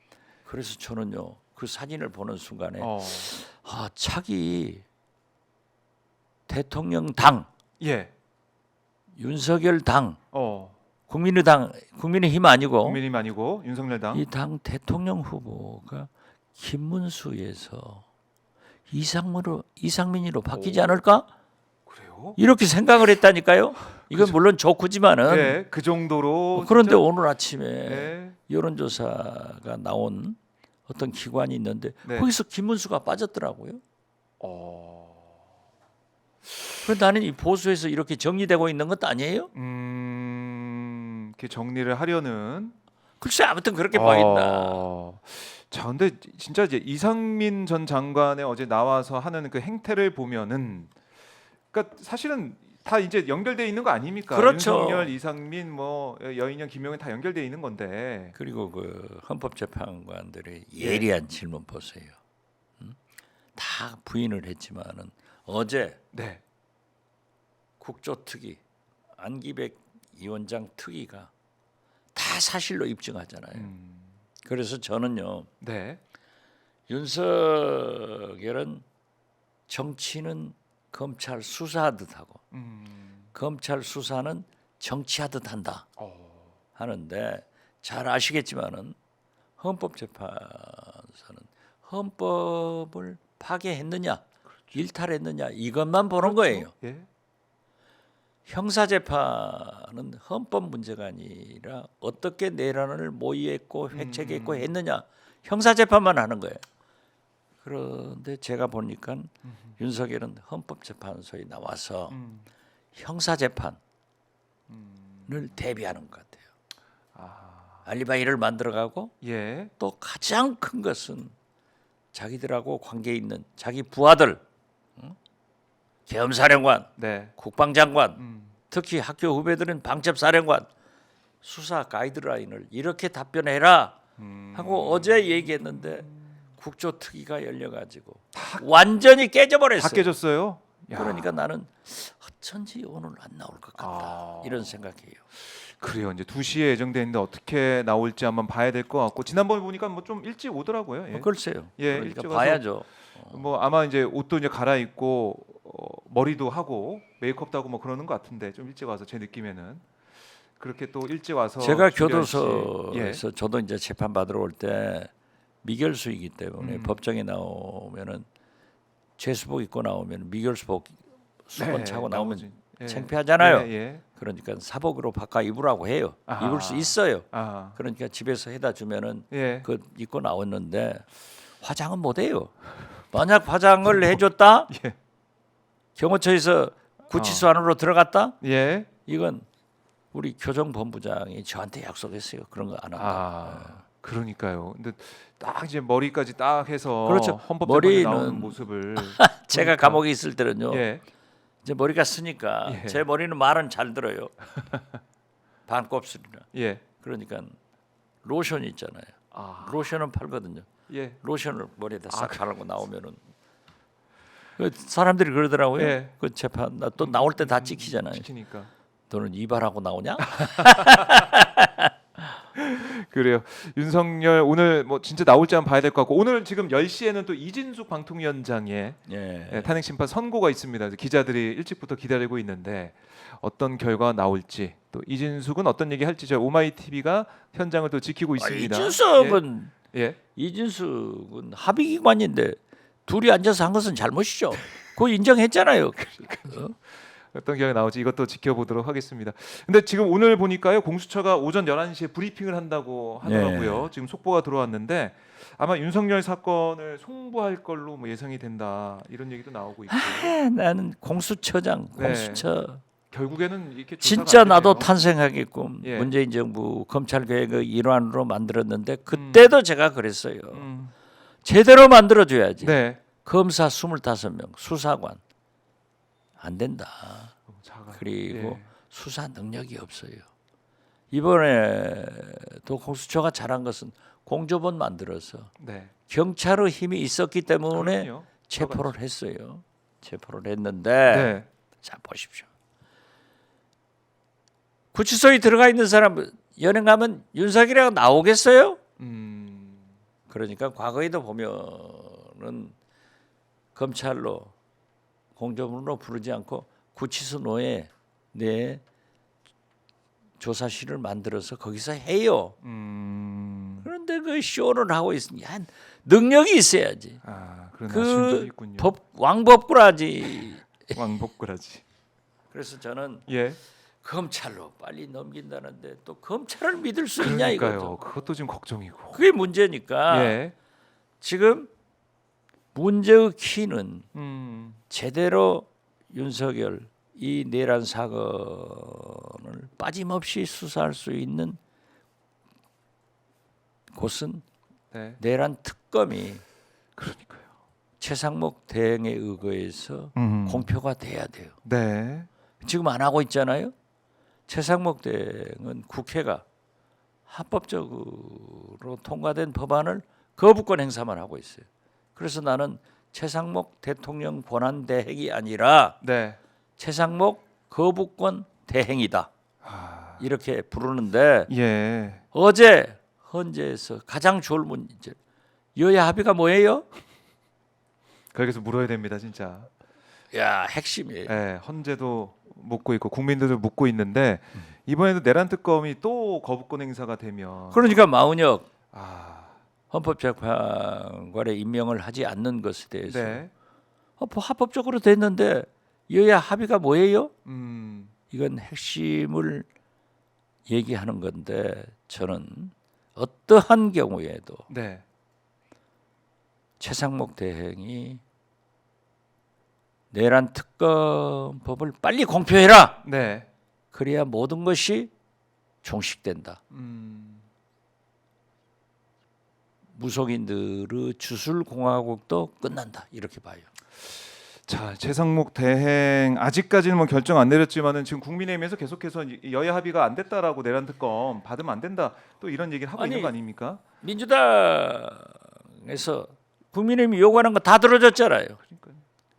그래서 저는요 그 사진을 보는 순간에 어. 아 차기 대통령 당 예. 윤석열 당 어. 국민의당 국민의힘 아니고 국민의힘 아니고 윤석열 당. 이 당 대통령 후보가 김문수에서 이상민으로 바뀌지 오. 않을까? 그래요? 이렇게 생각을 했다니까요. 이건 물론 좋고지만은 네. 그 정도로. 그런데 진짜- 오늘 아침에 네. 여론조사가 나온 어떤 기관이 있는데 네. 거기서 김문수가 빠졌더라고요. 어. 그런데 나는 이 보수에서 이렇게 정리되고 있는 것도 아니에요? 이렇게 정리를 하려는. 글쎄 아무튼 그렇게 보인다. 자, 근데 진짜 이제 이상민 전 장관의 어제 나와서 하는 그 행태를 보면은, 그러니까 사실은 다 이제 연결돼 있는 거 아닙니까? 그렇죠. 윤석열, 이상민, 뭐 여인영, 김용현 다 연결돼 있는 건데. 그리고 그 헌법재판관들의 예리한 질문 보세요. 다 부인을 했지만은 어제 네. 국조특위 안기백 위원장 특위가 다 사실로 입증하잖아요. 그래서 저는요 네. 윤석열은 정치는 검찰 수사하듯 하고 검찰 수사는 정치하듯 한다 하는데 잘 아시겠지만은 헌법재판소는 헌법을 파괴했느냐 일탈했느냐 이것만 보는 거예요. 예. 형사재판은 헌법 문제가 아니라 어떻게 내란을 모의했고 획책했고 했느냐 형사재판만 하는 거예요. 그런데 제가 보니까 윤석열은 헌법재판소에 나와서 형사재판을 대비하는 것 같아요. 알리바이를 만들어가고 예. 또 가장 큰 것은 자기들하고 관계 있는 자기 부하들 계엄사령관 네. 국방장관 특히 학교 후배들은 방첩사령관 수사 가이드라인을 이렇게 답변해라 하고 어제 얘기했는데 국조특위가 열려가지고 완전히 깨져버렸어요. 다 깨졌어요. 야. 그러니까 나는 어쩐지 오늘 안 나올 것 같다 이런 생각이에요. 그래요. 이제 2시에 예정돼 있는데 어떻게 나올지 한번 봐야 될 것 같고 지난번에 보니까 뭐 좀 일찍 오더라고요. 예. 글쎄요. 예, 그러니까 일찍 봐야죠. 뭐 아마 이제 옷도 이제 갈아입고 머리도 하고 메이크업도 하고 뭐 그러는 것 같은데 좀 일찍 와서 제 느낌에는 그렇게 또 일찍 와서 제가 준비할지. 교도소에서 예. 저도 이제 재판 받으러 올 때 미결수이기 때문에 음. 법정에 나오면은 죄수복 입고 나오면 미결수복 수건 네, 차고 나오면 나오지. 예. 창피하잖아요. 예, 예. 그러니까 사복으로 바꿔 입으라고 해요. 아하. 입을 수 있어요. 아. 그러니까 집에서 해다 주면은 예. 그 입고 나왔는데 화장은 못 해요. 만약 화장을 해줬다, 예. 경호처에서 구치소 안으로 들어갔다, 예. 이건 우리 교정본부장이 저한테 약속했어요. 그런 거 안 한다. 그러니까요. 근데 딱 이제 머리까지 딱 해서 그렇죠. 헌법재판에 나오는 머리는- 모습을 제가 보니까. 감옥에 있을 때는요. 예. 이제 머리가 쓰니까 예. 제 머리는 말은 잘 들어요. 반곱슬이나. 예. 그러니까 로션 있잖아요. 로션은 팔거든요. 예. 로션을 머리에다 싹 바르고 나오면은 그 사람들이 그러더라고요. 예. 그 재판 또 나올 때 다 찍히잖아요. 지키니까. 너는 이발하고 나오냐? 그래요. 윤석열 오늘 뭐 진짜 나올지 한번 봐야 될 것 같고 오늘 지금 10시에는 또 이진숙 방통위원장의 예. 탄핵 심판 선고가 있습니다. 그래서 기자들이 일찍부터 기다리고 있는데 어떤 결과 나올지 또 이진숙은 어떤 얘기 할지 저희 오마이 TV가 현장을 또 지키고 있습니다. 이준석은 예. 이준석은 합의기관인데 둘이 앉아서 한 것은 잘못이죠. 그거 인정했잖아요. 어떤 결과 나올지 이것도 지켜보도록 하겠습니다. 근데 지금 오늘 보니까요 공수처가 오전 11시에 브리핑을 한다고 하더라고요. 지금 속보가 들어왔는데 아마 윤석열 사건을 송부할 걸로 뭐 예상이 된다 이런 얘기도 나오고 있고 나는 공수처장, 네. 공수처 결국에는 이렇게 진짜 조사가 안 나도 되네요. 탄생하게끔 예. 문재인 정부 검찰 개혁의 일환으로 만들었는데 그때도 제가 그랬어요. 제대로 만들어줘야지. 네. 검사 25명, 수사관 안 된다. 너무 작아요. 그리고 예. 수사 능력이 없어요. 이번에도 공수처가 잘한 것은 공조본 만들어서 네. 경찰의 힘이 있었기 때문에 그럼요. 체포를 했어요. 체포를 했는데 네. 자 보십시오. 구치소에 들어가 있는 사람 연행 가면 윤석열이가 나오겠어요? 그러니까 과거에도 보면은 검찰로 공조본으로 부르지 않고 구치소에 내 조사실을 만들어서 거기서 해요. 그런데 그 쇼를 하고 있으니까 능력이 있어야지. 그런 아쉬움도 그 있군요. 왕법꾸라지. 왕복꾸라지. 그래서 저는 예. 검찰로 빨리 넘긴다는데 또 검찰을 믿을 수 있냐 그러니까요. 이거죠. 그것도 지금 걱정이고. 그게 문제니까 예. 지금 문제의 키는 제대로 윤석열 이 내란 사건을 빠짐없이 수사할 수 있는 곳은 네. 내란 특검이 그러니까요. 최상목 대행에 의거해서 공표가 돼야 돼요. 네. 지금 안 하고 있잖아요. 최상목 대행은 국회가 합법적으로 통과된 법안을 거부권 행사만 하고 있어요. 그래서 나는 최상목 대통령 권한 대행이 아니라 네. 최상목 거부권 대행이다. 이렇게 부르는데 어제 헌재에서 가장 좋을 문제 여야 합의가 뭐예요? 거기서 물어야 됩니다, 진짜. 야 핵심이에요. 네, 헌재도 묻고 있고 국민들도 묻고 있는데 이번에도 내란 특검이 또 거부권 행사가 되면 그러니까 마은혁 헌법재판관에 임명을 하지 않는 것에 대해서 합법적으로 됐는데 여야 합의가 뭐예요? 이건 핵심을 얘기하는 건데 저는 어떠한 경우에도 최상목 대행이 내란 특검법을 빨리 공표해라. 그래야 모든 것이 종식된다. 무속인들의 주술 공화국도 끝난다. 이렇게 봐요. 자, 최상목 대행 아직까지는 뭐 결정 안 내렸지만은 지금 국민의힘에서 계속해서 여야 합의가 안 됐다라고 내란 특검 받으면 안 된다. 또 이런 얘기를 하고 있는 거 아닙니까? 민주당에서 국민의힘이 요구하는 거 다 들어줬잖아요.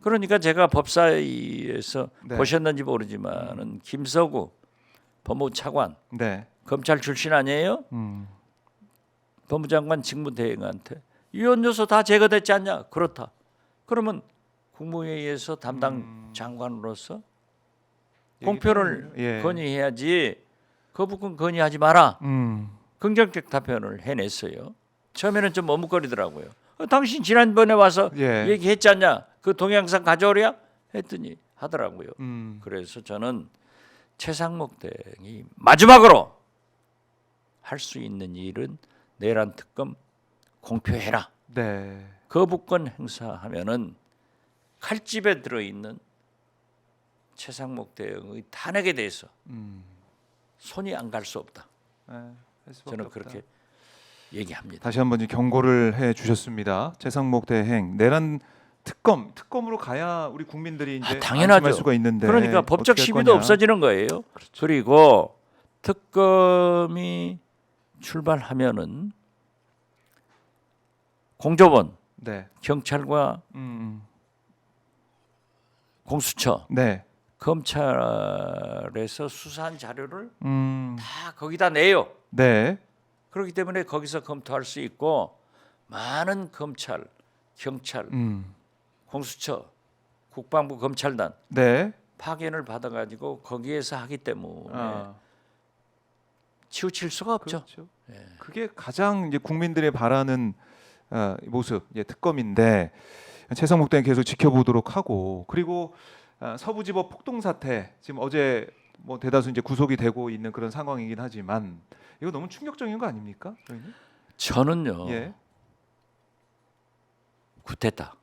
그러니까 제가 법사위에서 보셨는지 모르지만은 김서구 법무부 차관 검찰 출신 아니에요? 법무장관 직무대행한테 위헌 요소 다 제거됐지 않냐? 그렇다. 그러면 국무회의에서 담당 장관으로서 공표를 건의해야지 거부권 건의하지 마라. 긍정적 답변을 해냈어요. 처음에는 좀 머뭇거리더라고요. 당신 지난번에 와서 얘기했지 않냐? 그 동영상 가져오랴? 했더니 하더라고요. 그래서 저는 최상목 대행이 마지막으로 할 수 있는 일은 내란 특검 공표해라. 거부권 행사하면은 칼집에 들어있는 최상목 대행의 탄핵에 대해서 손이 안 갈 수 없다. 예, 할 수밖에 저는 없다. 그렇게 얘기합니다. 다시 한번 경고를 해 주셨습니다. 최상목 대행 내란 특검으로 가야 우리 국민들이 이제 당연하죠. 안심할 수가 있는데 그러니까 법적 어떻게 할 시비도 거냐. 없어지는 거예요. 그렇죠. 그리고 특검이 출발하면은 공조원, 네. 경찰과 공수처, 네. 검찰에서 수사한 자료를 다 거기다 내요. 네. 그렇기 때문에 거기서 검토할 수 있고 많은 검찰, 경찰, 공수처, 국방부 검찰단 네. 파견을 받아가지고 거기에서 하기 때문에 치우칠 수가 없죠. 그렇죠. 그게 가장 이제 국민들의 바라는 모습, 특검인데 최상목 대행 계속 지켜보도록 하고 그리고 서부지법 폭동 사태 지금 어제 뭐 대다수 이제 구속이 되고 있는 그런 상황이긴 하지만 이거 너무 충격적인 거 아닙니까? 의원님? 저는요. 예. 쿠데타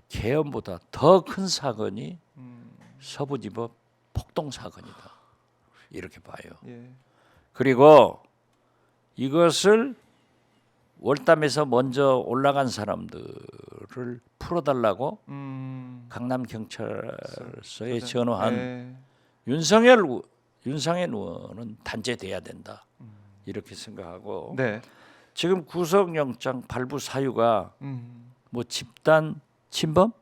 계엄보다 더 큰 사건이 서부지법 폭동 사건이다. 이렇게 봐요. 예. 그리고 이것을 월담에서 먼저 올라간 사람들을 풀어달라고 강남 경찰서에 전화한 네. 윤상현 의원은 단죄돼야 된다. 이렇게 생각하고 네. 지금 구속영장 발부 사유가 뭐 집단 침범,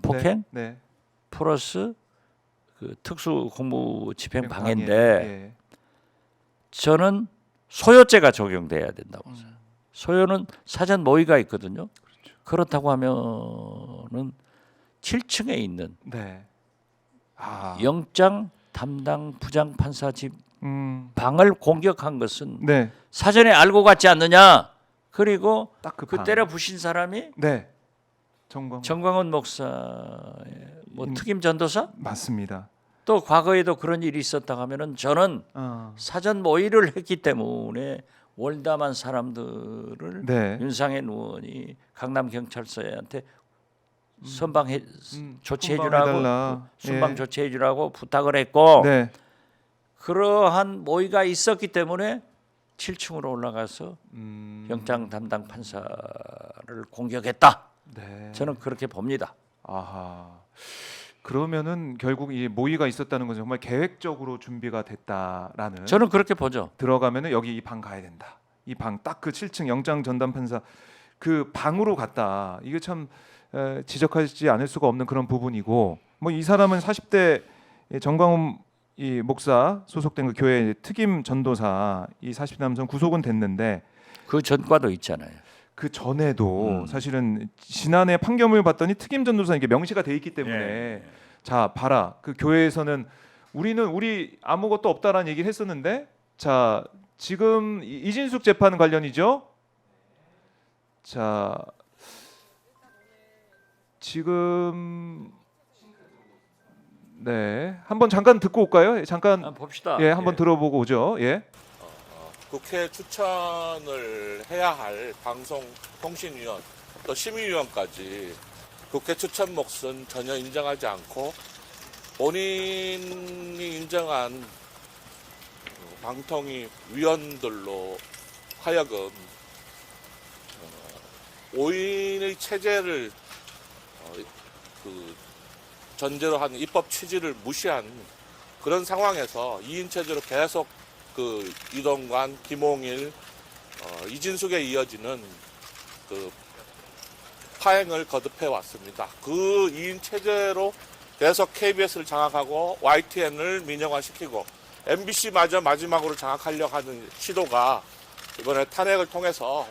폭행 네. 플러스 그 특수 공무 집행 방해. 방해인데 예. 저는 소요죄가 적용돼야 된다고 생각해요. 소요는 사전 모의가 있거든요. 그렇죠. 그렇다고 하면은 7층에 있는 네. 영장 담당 부장 판사 집 방을 공격한 것은 네. 사전에 알고 갔지 않느냐. 그리고 딱 그 때려 부신 사람이 네. 정광훈 목사의 뭐 특임 전도사 맞습니다. 또 과거에도 그런 일이 있었다 하면은 저는 사전 모의를 했기 때문에 월담한 사람들을 네. 윤상현 의원이 강남 경찰서한테 선방해 조치해 해달라. 주라고 순방 예. 조치해 주라고 부탁을 했고 네. 그러한 모의가 있었기 때문에 7층으로 올라가서 영장 담당 판사를 공격했다. 네. 저는 그렇게 봅니다. 아하. 그러면은 결국 이 모의가 있었다는 건 정말 계획적으로 준비가 됐다라는. 저는 그렇게 보죠. 들어가면은 여기 이 방 가야 된다. 이 방 딱 그 7층 영장 전담 판사 그 방으로 갔다. 이게 참 지적하지 않을 수가 없는 그런 부분이고 뭐 이 사람은 40대 정광훈 이 목사 소속된 그 교회 특임 전도사 이 40대 남성 구속은 됐는데 그 전과도 있잖아요. 그 전에도 사실은 지난해 판결문을 봤더니 특임 전도사 이게 명시가 돼 있기 때문에 예. 자 봐라 그 교회에서는 우리 아무것도 없다라는 얘기를 했었는데 자 지금 이진숙 재판 관련이죠. 자 지금 네 한번 잠깐 듣고 올까요? 잠깐 한번 봅시다. 예 한번 들어보고 오죠. 예. 국회 추천을 해야 할 방송통신위원 또 심의위원까지 국회 추천 몫은 전혀 인정하지 않고 본인이 인정한 방통위 위원들로 하여금 5인의 체제를 그 전제로 하는 입법 취지를 무시한 그런 상황에서 2인 체제로 계속 그 이동관, 김홍일, 이진숙에 이어지는 그 파행을 거듭해 왔습니다. 그 2인 체제로 계속 KBS를 장악하고 YTN을 민영화시키고 MBC마저 마지막으로 장악하려고 하는 시도가 이번에 탄핵을 통해서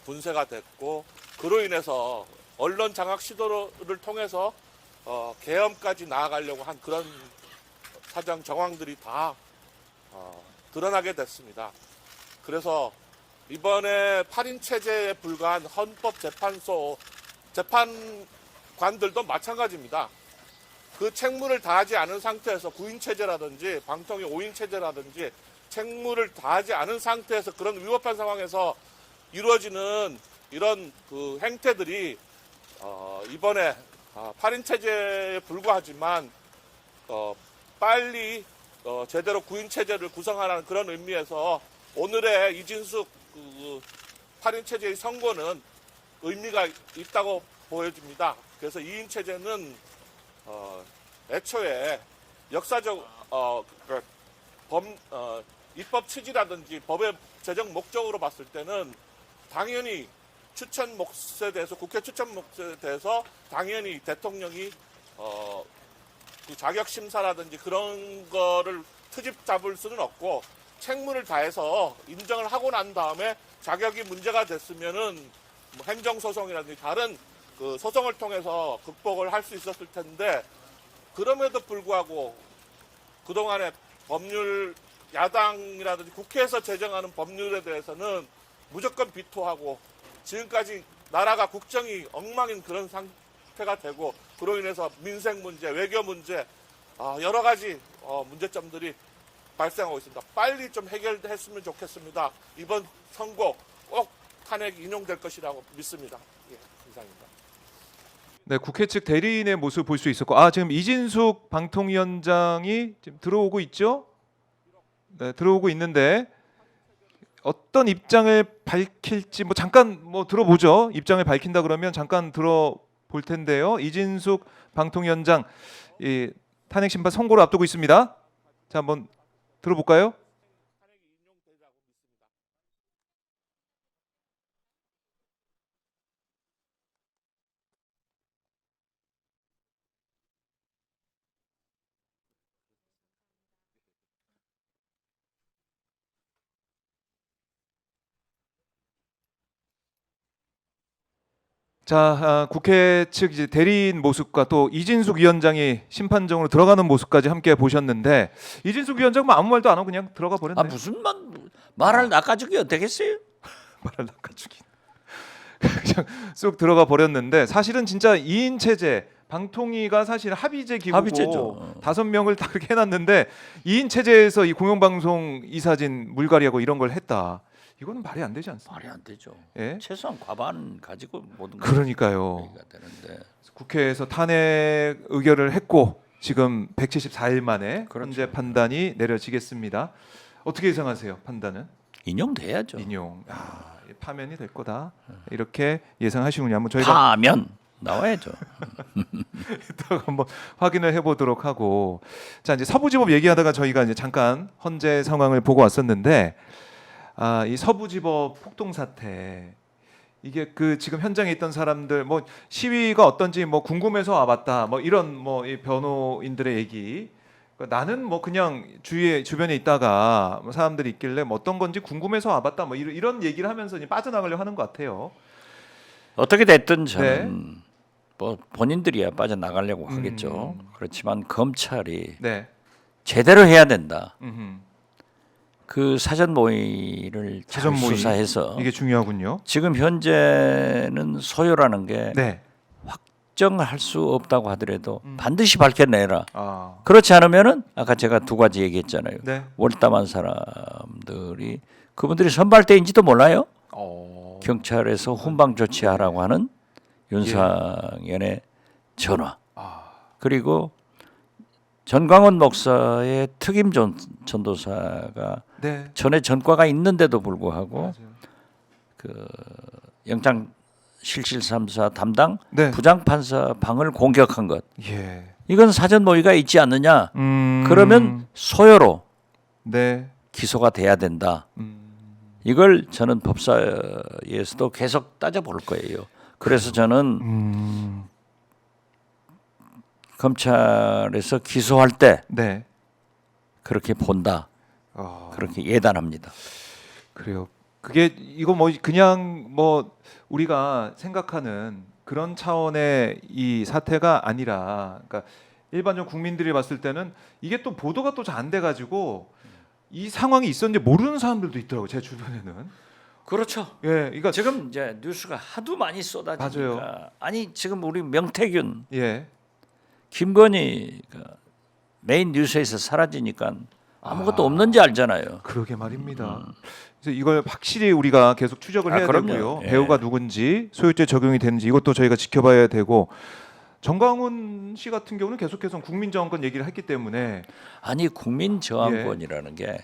분쇄가 됐고 그로 인해서 언론 장악 시도를 통해서 계엄까지 나아가려고 한 그런 사정 정황들이 다 드러나게 됐습니다. 그래서 이번에 8인 체제에 불과한 헌법재판소 재판관들도 마찬가지입니다. 그 책무를 다하지 않은 상태에서 9인 체제라든지 방통위 5인 체제라든지 책무를 다하지 않은 상태에서 그런 위법한 상황에서 이루어지는 이런 그 행태들이 이번에 8인 체제에 불과하지만 빨리 제대로 구인 체제를 구성하라는 그런 의미에서 오늘의 이진숙 8인 체제의 선고는 의미가 있다고 보여집니다. 그래서 2인 체제는 애초에 역사적 입법 취지라든지 법의 제정 목적으로 봤을 때는 당연히 추천 몫에 대해서 국회 추천 몫에 대해서 당연히 대통령이 그 자격 심사라든지 그런 거를 트집 잡을 수는 없고 책무를 다해서 인정을 하고 난 다음에 자격이 문제가 됐으면은 뭐 행정소송이라든지 다른 그 소송을 통해서 극복을 할 수 있었을 텐데 그럼에도 불구하고 그동안의 법률 야당이라든지 국회에서 제정하는 법률에 대해서는 무조건 비토하고 지금까지 나라가 국정이 엉망인 그런 상태가 되고 그로 인해서 민생 문제, 외교 문제 여러 가지 문제점들이 발생하고 있습니다. 빨리 좀 해결했으면 좋겠습니다. 이번 선고 꼭 탄핵 인용될 것이라고 믿습니다. 예, 이상입니다. 네, 국회 측 대리인의 모습 볼 수 있었고, 지금 이진숙 방통위원장이 지금 들어오고 있죠? 네, 들어오고 있는데 어떤 입장을 밝힐지 잠깐 들어보죠. 입장을 밝힌다 그러면 잠깐 들어볼 텐데요. 이진숙 방통위원장 이 탄핵 심판 선고를 앞두고 있습니다. 자, 한번 들어볼까요? 자, 국회 측 이제 대리인 모습과 또 이진숙 위원장이 심판정으로 들어가는 모습까지 함께 보셨는데 이진숙 위원장은 아무 말도 안 하고 그냥 들어가 버렸네요. 무슨 말을 낚아주기 어떻겠어요? 말을 낚아주기. 그냥 쑥 들어가 버렸는데 사실은 진짜 2인 체제 방통위가 사실 합의제 기구고 합의제죠. 5명을 다 그렇게 해놨는데 2인 체제에서 이 공영방송 이사진 물갈이하고 이런 걸 했다. 이거는 말이 안 되지 않습니까? 말이 안 되죠. 예? 최소한 과반 가지고 모든 그러니까요. 얘기가 되는데 국회에서 탄핵 의결을 했고 지금 174일 만에 그렇죠. 현재 판단이 내려지겠습니다. 어떻게 예상하세요? 판단은? 인용돼야죠. 인용. 파면이 될 거다. 이렇게 예상하시군요. 한번 저희가 파면 나와야죠. 이따가 한번 확인을 해보도록 하고, 자 이제 서부지법 얘기하다가 저희가 이제 잠깐 헌재 상황을 보고 왔었는데, 이 서부지법 폭동 사태 이게 그 지금 현장에 있던 사람들 시위가 어떤지 궁금해서 와봤다 이런 이 변호인들의 얘기. 나는 그냥 주변에 있다가 사람들이 있길래 어떤 건지 궁금해서 와봤다 이런 얘기를 하면서 이제 빠져나가려고 하는 것 같아요. 어떻게 됐든 저는 본인들이야 빠져나가려고 하겠죠. 그렇지만 검찰이 네. 제대로 해야 된다. 음흠. 그 사전 모의를 잘 수사해서 이게 중요하군요. 지금 현재는 소요라는 게 네. 확정할 수 없다고 하더라도 반드시 밝혀내라. 아. 그렇지 않으면은 아까 제가 두 가지 얘기했잖아요. 네. 월담한 사람들이 그분들이 선발대인지도 몰라요. 경찰에서 훈방 조치하라고 하는 윤상현의 전화. 그리고 전광훈 목사의 특임 전도사가 네. 전에 전과가 있는데도 불구하고 맞아요. 그 영장 실질심사 담당 네. 부장판사 방을 공격한 것. 예. 이건 사전 모의가 있지 않느냐. 그러면 소요로 네. 기소가 돼야 된다. 이걸 저는 법사에서도 계속 따져볼 거예요. 그래서 저는 검찰에서 기소할 때 네. 그렇게 본다. 그렇게 예단합니다. 그래요. 그게 이거 그냥 우리가 생각하는 그런 차원의 이 사태가 아니라, 그러니까 일반적 국민들이 봤을 때는 이게 또 보도가 또 잘 안 돼가지고 이 상황이 있었는지 모르는 사람들도 있더라고요. 제 주변에는. 그렇죠. 예, 그러니까 지금 이제 뉴스가 하도 많이 쏟아지니까 맞아요. 아니 지금 우리 명태균, 예, 김건희가 메인 뉴스에서 사라지니까 아무것도 없는지 알잖아요. 그러게 말입니다. 그래서 이걸 확실히 우리가 계속 추적을 해야 그럼요. 되고요. 예. 배우가 누군지, 소유죄 적용이 되는지 이것도 저희가 지켜봐야 되고, 정광훈 씨 같은 경우는 계속해서 국민저항권 얘기를 했기 때문에 아니 국민 저항권이라는 게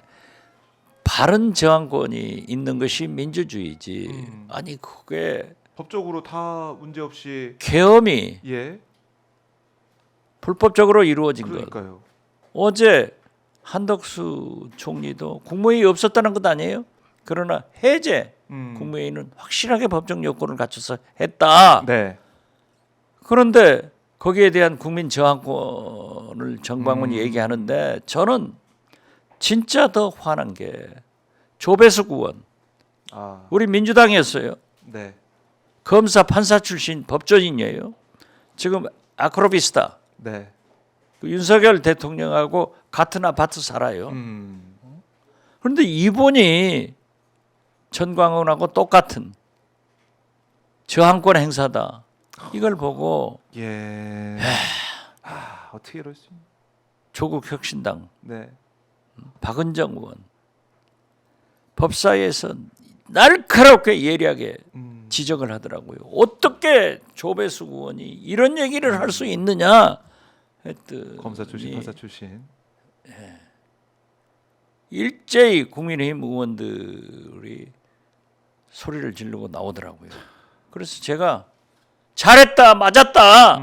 바른 저항권이 있는 것이 민주주의지. 아니 그게 법적으로 다 문제 없이 계엄이 예 불법적으로 이루어진 것. 그러니까요. 어제 한덕수 총리도 국무회의 없었다는 것 아니에요? 그러나 해제 국무회의는 확실하게 법적 요건을 갖춰서 했다. 네. 그런데 거기에 대한 국민 저항권을 정광훈이 얘기하는데 저는 진짜 더 화난 게 조배숙 의원 아, 우리 민주당이었어요. 네. 검사 판사 출신 법조인이에요. 지금 아크로비스타 네. 그 윤석열 대통령하고 같은 아파트 살아요. 그런데 이분이 전광훈하고 똑같은 저항권 행사다. 이걸 보고 예. 어떻게 이럴 수 있나? 조국 혁신당 네. 박은정 의원 법사위에서 날카롭게 예리하게 지적을 하더라고요. 어떻게 조배숙 의원이 이런 얘기를 할 수 있느냐 했더니 검사 출신, 판사 출신. 일제히 국민의힘 의원들이 소리를 지르고 나오더라고요. 그래서 제가 잘했다, 맞았다.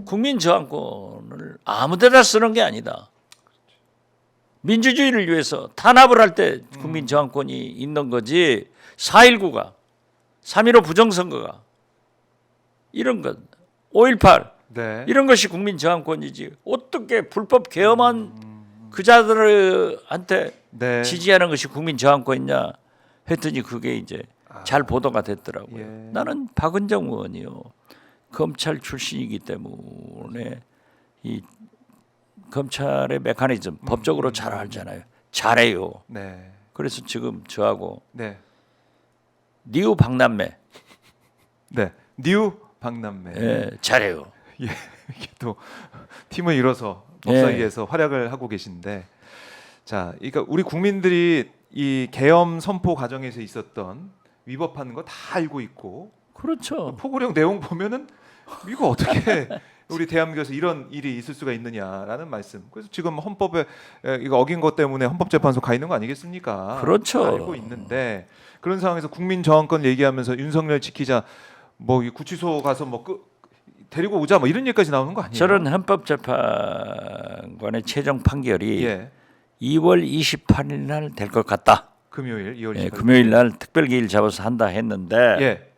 국민 저항권을 아무데나 쓰는 게 아니다. 민주주의를 위해서 탄압을 할 때 국민 저항권이 있는 거지. 4.19가 3.15 부정선거가 이런 것 5.18 네. 이런 것이 국민 저항권이지. 어떻게 불법 계엄한 그자들한테 네. 지지하는 것이 국민 저항권이냐 했더니 그게 이제 잘 보도가 됐더라고요. 예. 나는 박은정 의원이요. 검찰 출신이기 때문에 이 검찰의 메커니즘 법적으로 잘 알잖아요. 잘해요. 네. 그래서 지금 저하고 네. 니우 박남매 네. 뉴 박남매. 예, 잘해요. 예. 이게 또 팀을 이뤄서 법사위에서 활약을 하고 계신데, 자, 그러니까 우리 국민들이 이 계엄 선포 과정에서 있었던 위법하는 거 다 알고 있고, 그렇죠. 포고령 내용 보면은 이거 어떻게 우리 대한민국에서 이런 일이 있을 수가 있느냐라는 말씀. 그래서 지금 헌법에 이거 어긴 것 때문에 헌법재판소 가 있는 거 아니겠습니까? 그렇죠. 알고 있는데 그런 상황에서 국민 저항권 얘기하면서 윤석열 지키자, 뭐 이 구치소 가서 뭐 데리고 오자 뭐 이런 얘기까지 나오는 거 아니에요? 저는 헌법재판관의 최종 판결이 예. 2월 28일 날 될 것 같다. 금요일 2월 28일. 예, 금요일 날 특별기일 잡아서 한다 했는데 예.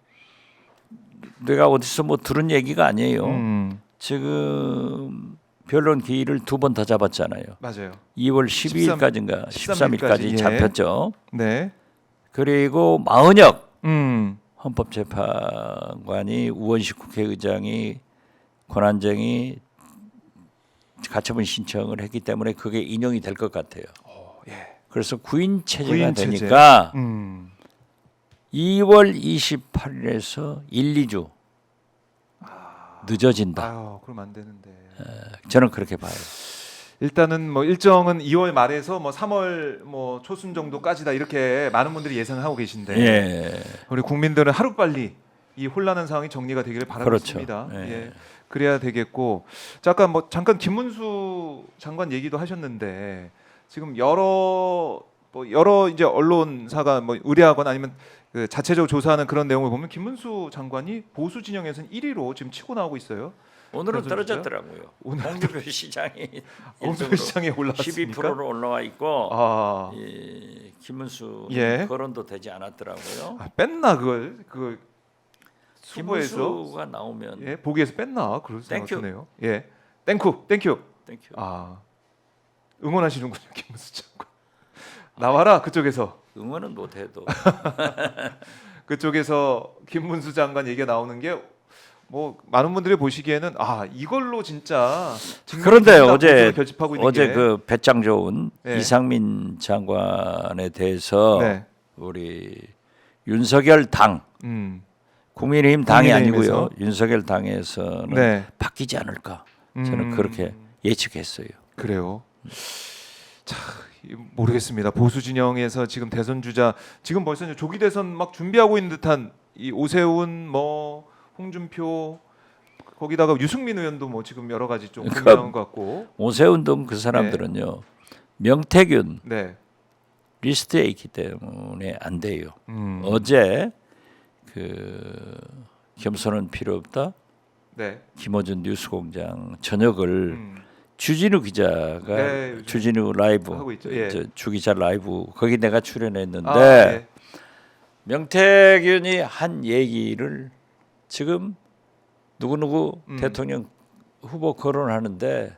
내가 어디서 뭐 들은 얘기가 아니에요. 음. 지금 변론 기일을 2번 더 잡았잖아요. 맞아요. 2월 12일까지인가 13일까지 예. 잡혔죠. 네. 그리고 마은혁 음. 헌법재판관이 우원식 국회의장이 권한쟁이 가처분 신청을 했기 때문에 그게 인용이 될 것 같아요. 예. 그래서 구인 체제가 구인 체제. 되니까 2월 28일에서 1, 2주 늦어진다. 아유, 그럼 안 되는데. 저는 그렇게 봐요. 일단은 뭐 일정은 2월 말에서 뭐 3월 뭐 초순 정도까지다 이렇게 많은 분들이 예상하고 계신데 예. 우리 국민들은 하루 빨리 이 혼란한 상황이 정리가 되기를 바라고 그렇죠. 있습니다. 예. 예. 그래야 되겠고, 자, 아까 뭐 잠깐 김문수 장관 얘기도 하셨는데 지금 여러 이제 언론사가 뭐 의뢰하거나 아니면 그 자체적으로 조사하는 그런 내용을 보면 김문수 장관이 보수 진영에서는 1위로 지금 치고 나오고 있어요. 오늘은 그래서 떨어졌더라고요. 홍준표 시장이 홍준표 시장에 올라왔습니까? 12%로 올라와 있고 아, 이 김문수 예. 거론도 되지 않았더라고요. 뺐나 그걸 수보에서 김문수가 나오면 예, 보기에서 뺐나 그럴 땡큐. 생각하네요. 예, 땡큐. 땡큐. 아, 응원하시는군요, 김문수 장관. 나와라 그쪽에서. 응원은 못해도 그쪽에서 김문수 장관 얘기가 나오는 게 뭐 많은 분들이 보시기에는 이걸로 진짜 그런데 보수를 결집하고 있는 어제 게 그 배짱 좋은 네. 이상민 장관에 대해서 네. 우리 윤석열 당 국민의힘 당이 국민의힘에서? 아니고요. 윤석열 당에서는 네. 바뀌지 않을까 저는 그렇게 예측했어요. 그래요. 자, 모르겠습니다. 보수 진영에서 지금 대선 주자 지금 벌써 이제 조기 대선 막 준비하고 있는 듯한 이 오세훈 뭐 홍준표 거기다가 유승민 의원도 뭐 지금 여러 가지 좀 그러니까 고민한 것 같고. 오세훈 그 사람들은요. 명태균 네. 리스트에 있기 때문에 안 돼요. 음. 어제 그 겸손은 필요 없다. 네. 김어준 뉴스공장 저녁을 음. 주진우 기자가 네, 요즘 주진우 라이브 하고 있죠. 예. 주 기자 라이브 거기 내가 출연했는데 아, 네. 명태균이 한 얘기를 지금 누구누구 대통령 후보 거론하는데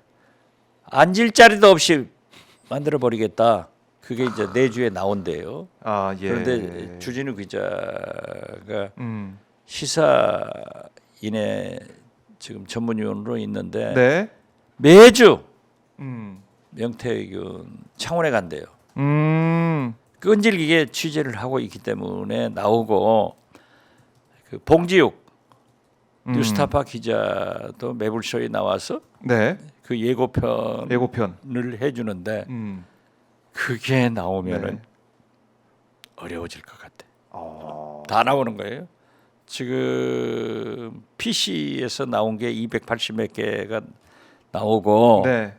앉을 자리도 없이 만들어 버리겠다. 그게 이제 내주에 나온대요. 아, 예. 그런데 주진우 기자가 음. 시사인의 지금 전문위원으로 있는데 네. 매주 음. 명태균 창원에 간대요. 음. 끈질기게 취재를 하고 있기 때문에 나오고 그 봉지욱 뉴스타파 기자도 매불쇼에 나와서 네. 그 예고편을 예고편. 해주는데 음. 그게 나오면은 네. 어려워질 것 같아. 어. 다 나오는 거예요. 지금 PC에서 나온 게 280몇 개가 나오고 네.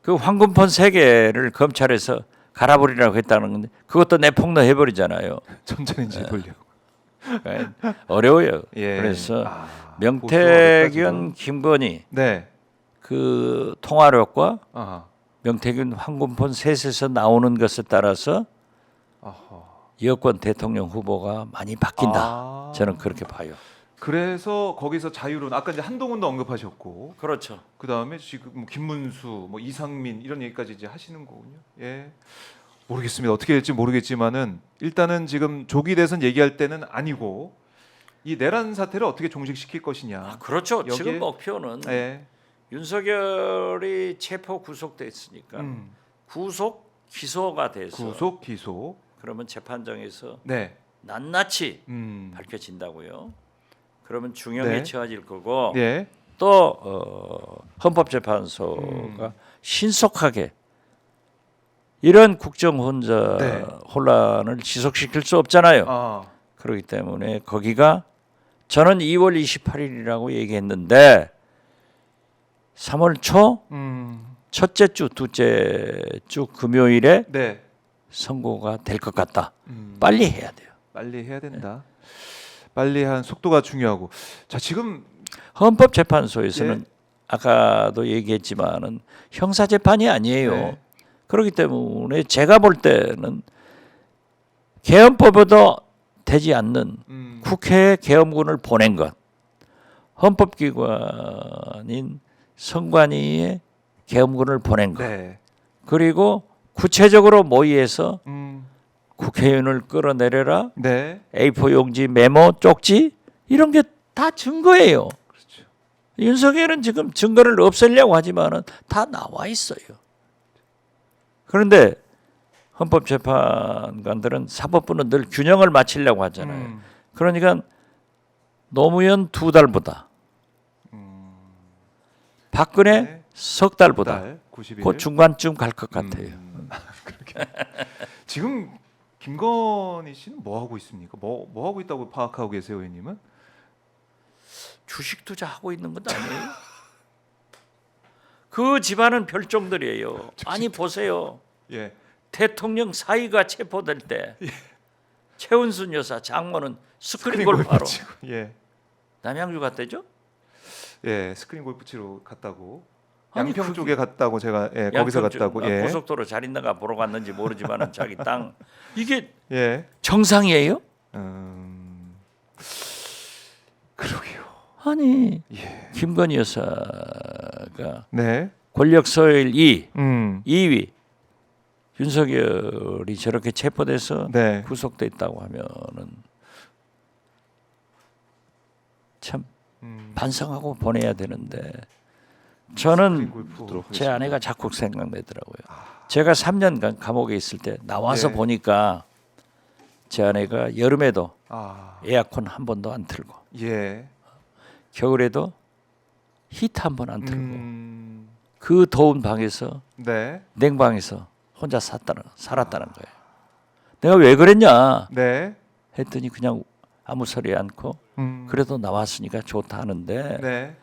그 황금폰 3개를 검찰에서 갈아버리라고 했다는 건데 그것도 내폭로 해버리잖아요. 전자레인지 돌려고. 그러니까 어려워요. 예. 그래서 아, 명태균, 김건희 네. 그 통화력과 아하. 명태균, 황금폰 셋에서 나오는 것에 따라서 아하. 여권 대통령 후보가 많이 바뀐다. 아. 저는 그렇게 봐요. 그래서 거기서 자유론 아까 이제 한동훈도 언급하셨고 그렇죠. 그다음에 지금 뭐 김문수, 뭐 이상민 이런 얘기까지 이제 하시는 거군요. 예. 모르겠습니다. 어떻게 될지 모르겠지만은 일단은 지금 조기 대선 얘기할 때는 아니고 이 내란 사태를 어떻게 종식시킬 것이냐. 그렇죠. 여기에- 지금 목표는 예. 윤석열이 체포 구속됐으니까 음. 구속 기소가 돼서 구속 기소. 그러면 재판정에서 네. 낱낱이 밝혀진다고요. 그러면 중형에 네. 처해질 거고 예. 또 헌법재판소가 신속하게 이런 국정 네. 혼란을 지속시킬 수 없잖아요. 아. 그렇기 때문에 거기가 저는 2월 28일이라고 얘기했는데 3월 초 첫째 주, 둘째 주 금요일에 네. 선고가 될 것 같다. 음. 빨리 해야 돼요. 빨리 해야 된다. 빨리 한 속도가 중요하고. 자, 지금 헌법재판소에서는 예. 아까도 얘기했지만은 형사재판이 아니에요. 네. 그렇기 때문에 제가 볼 때는 개헌법에도 되지 않는 국회에 계엄군을 보낸 것, 헌법기관인 선관위에 계엄군을 보낸 것, 네. 그리고 구체적으로 모의해서 음. 국회의원을 끌어내려라, 네. A4 용지, 메모, 쪽지 이런 게 다 증거예요. 그렇죠. 윤석열은 지금 증거를 없애려고 하지만은 다 나와 있어요. 그런데 헌법재판관들은 사법부는 늘 균형을 맞추려고 하잖아요. 그러니까 노무현 2달보다 박근혜 네. 석 달보다 달 90일. 그 중간쯤 갈 것 같아요. 그렇게. 지금 김건희 씨는 뭐 하고 있습니까? 뭐 하고 있다고 파악하고 계세요, 의원님은? 주식 투자하고 있는 건 아니에요. 그 집안은 별종들이에요. 아니 보세요. 예. 대통령 사위가 체포될 때 최은순 여사 장모는 스크린 골프 골프하러 치고. 예. 남양주 갔대죠? 예, 스크린 골프 치러 갔다고. 아니, 양평 그게- 쪽에 갔다고 제가 거기서 양평 쪽, 갔다고. 예. 고속도로 잘 있는가 보러 갔는지 모르지만은 자기 땅 이게 예. 정상이에요? 그러게요. 아니 예. 김건희 여사가 네. 권력 서열 2, 2위. 2위 윤석열이 저렇게 체포돼서 네. 구속됐다고 하면은 참 음. 반성하고 보내야 되는데 스크린 저는 골프 제 아내가 자꾸 생각나더라고요. 제가 3년간 감옥에 있을 때 나와서 네. 보니까 제 아내가 여름에도 아. 에어컨 한 번도 안 틀고 예. 겨울에도 히트 한 번 안 틀고 음. 그 더운 방에서 네. 냉방에서 혼자 살았다는 거예요. 내가 왜 그랬냐 네. 했더니 그냥 아무 소리 않고 그래도 나왔으니까 좋다 하는데 네.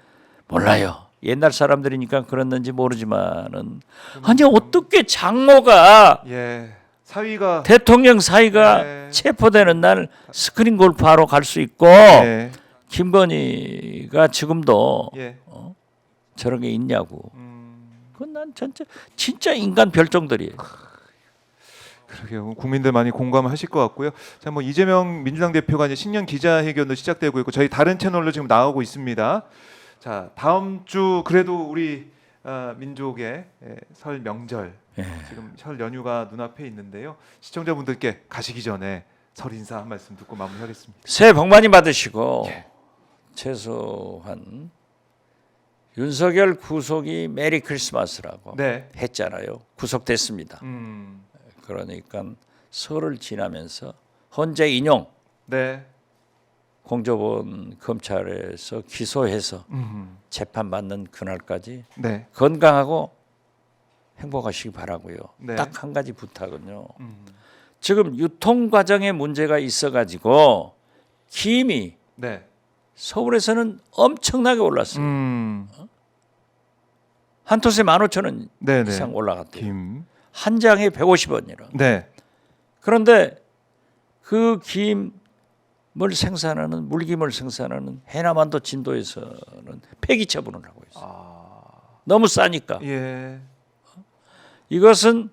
몰라요. 옛날 사람들이니까 그랬는지 모르지만은 아니 어떻게 장모가 예. 사위가 대통령 사이가 네. 체포되는 날 스크린 골프하러 갈 수 있고 네. 김건희가 지금도 예. 저런 게 있냐고. 그건 난 진짜 인간 별종들이에요. 그러게요. 국민들 많이 공감하실 것 같고요. 자, 뭐 이재명 민주당 대표가 이제 신년 기자회견도 시작되고 있고 저희 다른 채널로 지금 나오고 있습니다. 자, 다음 주 그래도 우리 민족의 설 명절 예. 지금 설 연휴가 눈앞에 있는데요. 시청자분들께 가시기 전에 설 인사 한 말씀 듣고 마무리하겠습니다. 새해 복 많이 받으시고 예. 최소한 윤석열 구속이 메리 크리스마스라고 네. 했잖아요. 구속됐습니다. 그러니까 설을 지나면서 헌재 인용 네. 공조본 검찰에서 기소해서 재판받는 그날까지 네. 건강하고 행복하시기 바라고요. 네. 딱 한 가지 부탁은요. 지금 유통 과정에 문제가 있어가지고 김이 네. 서울에서는 엄청나게 올랐어요. 한 톳에 15,000원 네, 네. 이상 올라갔대요. 김. 한 장에 150원이라. 네. 그런데 그 김을 생산하는 물김을 생산하는 해남한도 진도에서는 폐기 처분을 하고 있어요. 너무 싸니까. 예. 이것은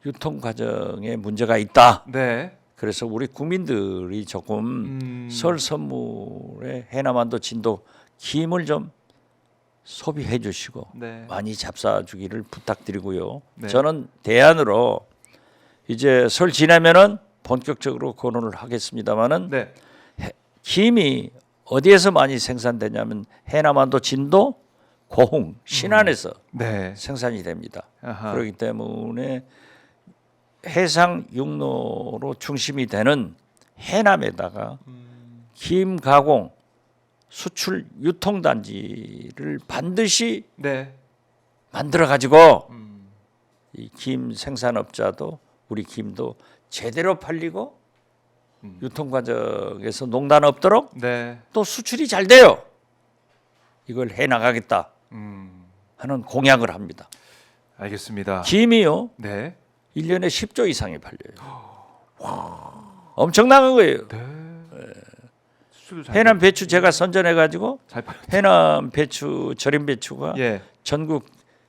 유통 과정에 문제가 있다. 네. 그래서 우리 국민들이 조금 설 선물에 해남한도 진도 김을 좀 소비해 주시고 네. 많이 잡사 주기를 부탁드리고요. 네. 저는 대안으로 이제 설 지나면은 본격적으로 거론을 하겠습니다마는 네. 김이 어디에서 많이 생산되냐면 해남한도 진도 고흥 신안에서 네. 생산이 됩니다. 아하. 그렇기 때문에 해상 육로로 중심이 되는 해남에다가 김 가공 수출 유통 단지를 반드시 네. 만들어 가지고 이 김 생산업자도 우리 김도 제대로 팔리고 유통 과정에서 농단 없도록 네. 또 수출이 잘 돼요. 이걸 해 나가겠다 하는 공약을 합니다. 알겠습니다. 김이요. 네. 1년에 10조 이상이 팔려요. 엄청난 거예요. 수출도 잘 해남 배추 제가 선전해 가지고 잘 팔. 해남 배추 절임 배추가 예. 전국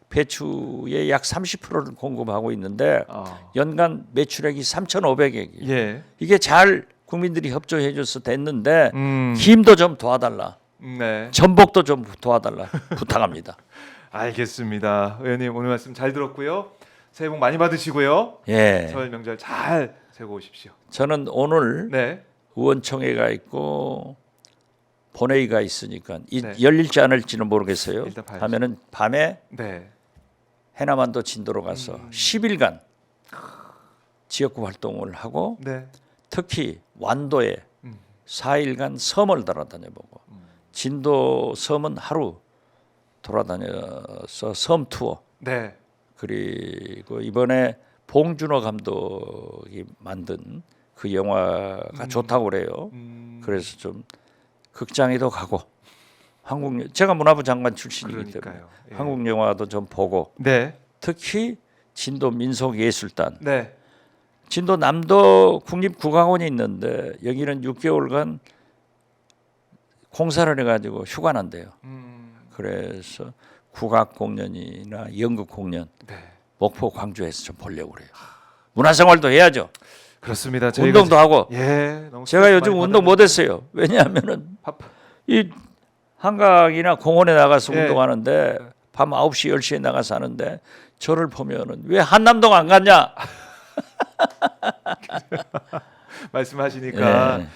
배추의 약 30%를 공급하고 있는데 아. 연간 매출액이 3,500억이에요. 예. 이게 잘 국민들이 협조해 줘서 됐는데 음. 김도 좀 도와달라. 네. 전복도 좀 도와달라. 부탁합니다. 알겠습니다. 의원님 오늘 말씀 잘 들었고요. 새해 복 많이 받으시고요. 예. 설 명절 잘 세고 오십시오. 저는 오늘 네. 의원총회가 있고 본회의가 있으니까 네. 열릴지 않을지는 모르겠어요. 일단 봐야죠. 하면은 밤에 네. 해남한도 진도로 가서 10일간 지역구 활동을 하고 네. 특히 완도에 4일간 섬을 돌아다녀보고 진도 섬은 하루 돌아다녀서 섬 투어 네. 그리고 이번에 봉준호 감독이 만든 그 영화가 좋다고 그래요. 그래서 좀 극장에도 가고 제가 문화부 장관 출신이기 때문에 그러니까요. 예. 한국 영화도 좀 보고 네. 특히 진도 민속예술단 네. 진도 남도 국립국악원이 있는데 여기는 6개월간 공사를 해가지고 휴가 난대요. 그래서 국악 공연이나 연극 공연 네. 목포 광주에서 좀 보려고 그래요. 문화생활도 해야죠. 그렇습니다. 저희가 운동도 하고. 예. 너무 제가 스트레스 요즘 많이 운동 받았는데. 못했어요. 왜냐하면은 바빠. 이 한강이나 공원에 나가서 예. 운동하는데 밤 9시 10시에 나가서 하는데 저를 보면은 왜 한남동 안 갔냐? 말씀하시니까 예.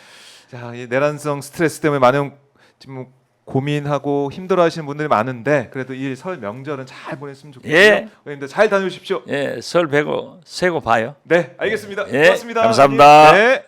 자, 이 내란성 스트레스 때문에 많은 지금 고민하고 힘들어하시는 분들이 많은데 그래도 이 설 명절은 잘 보냈으면 좋겠고요. 예. 의원님들 잘 다녀오십시오. 예, 설 배고 세고 봐요. 네, 알겠습니다. 예, 고맙습니다. 감사합니다. 네.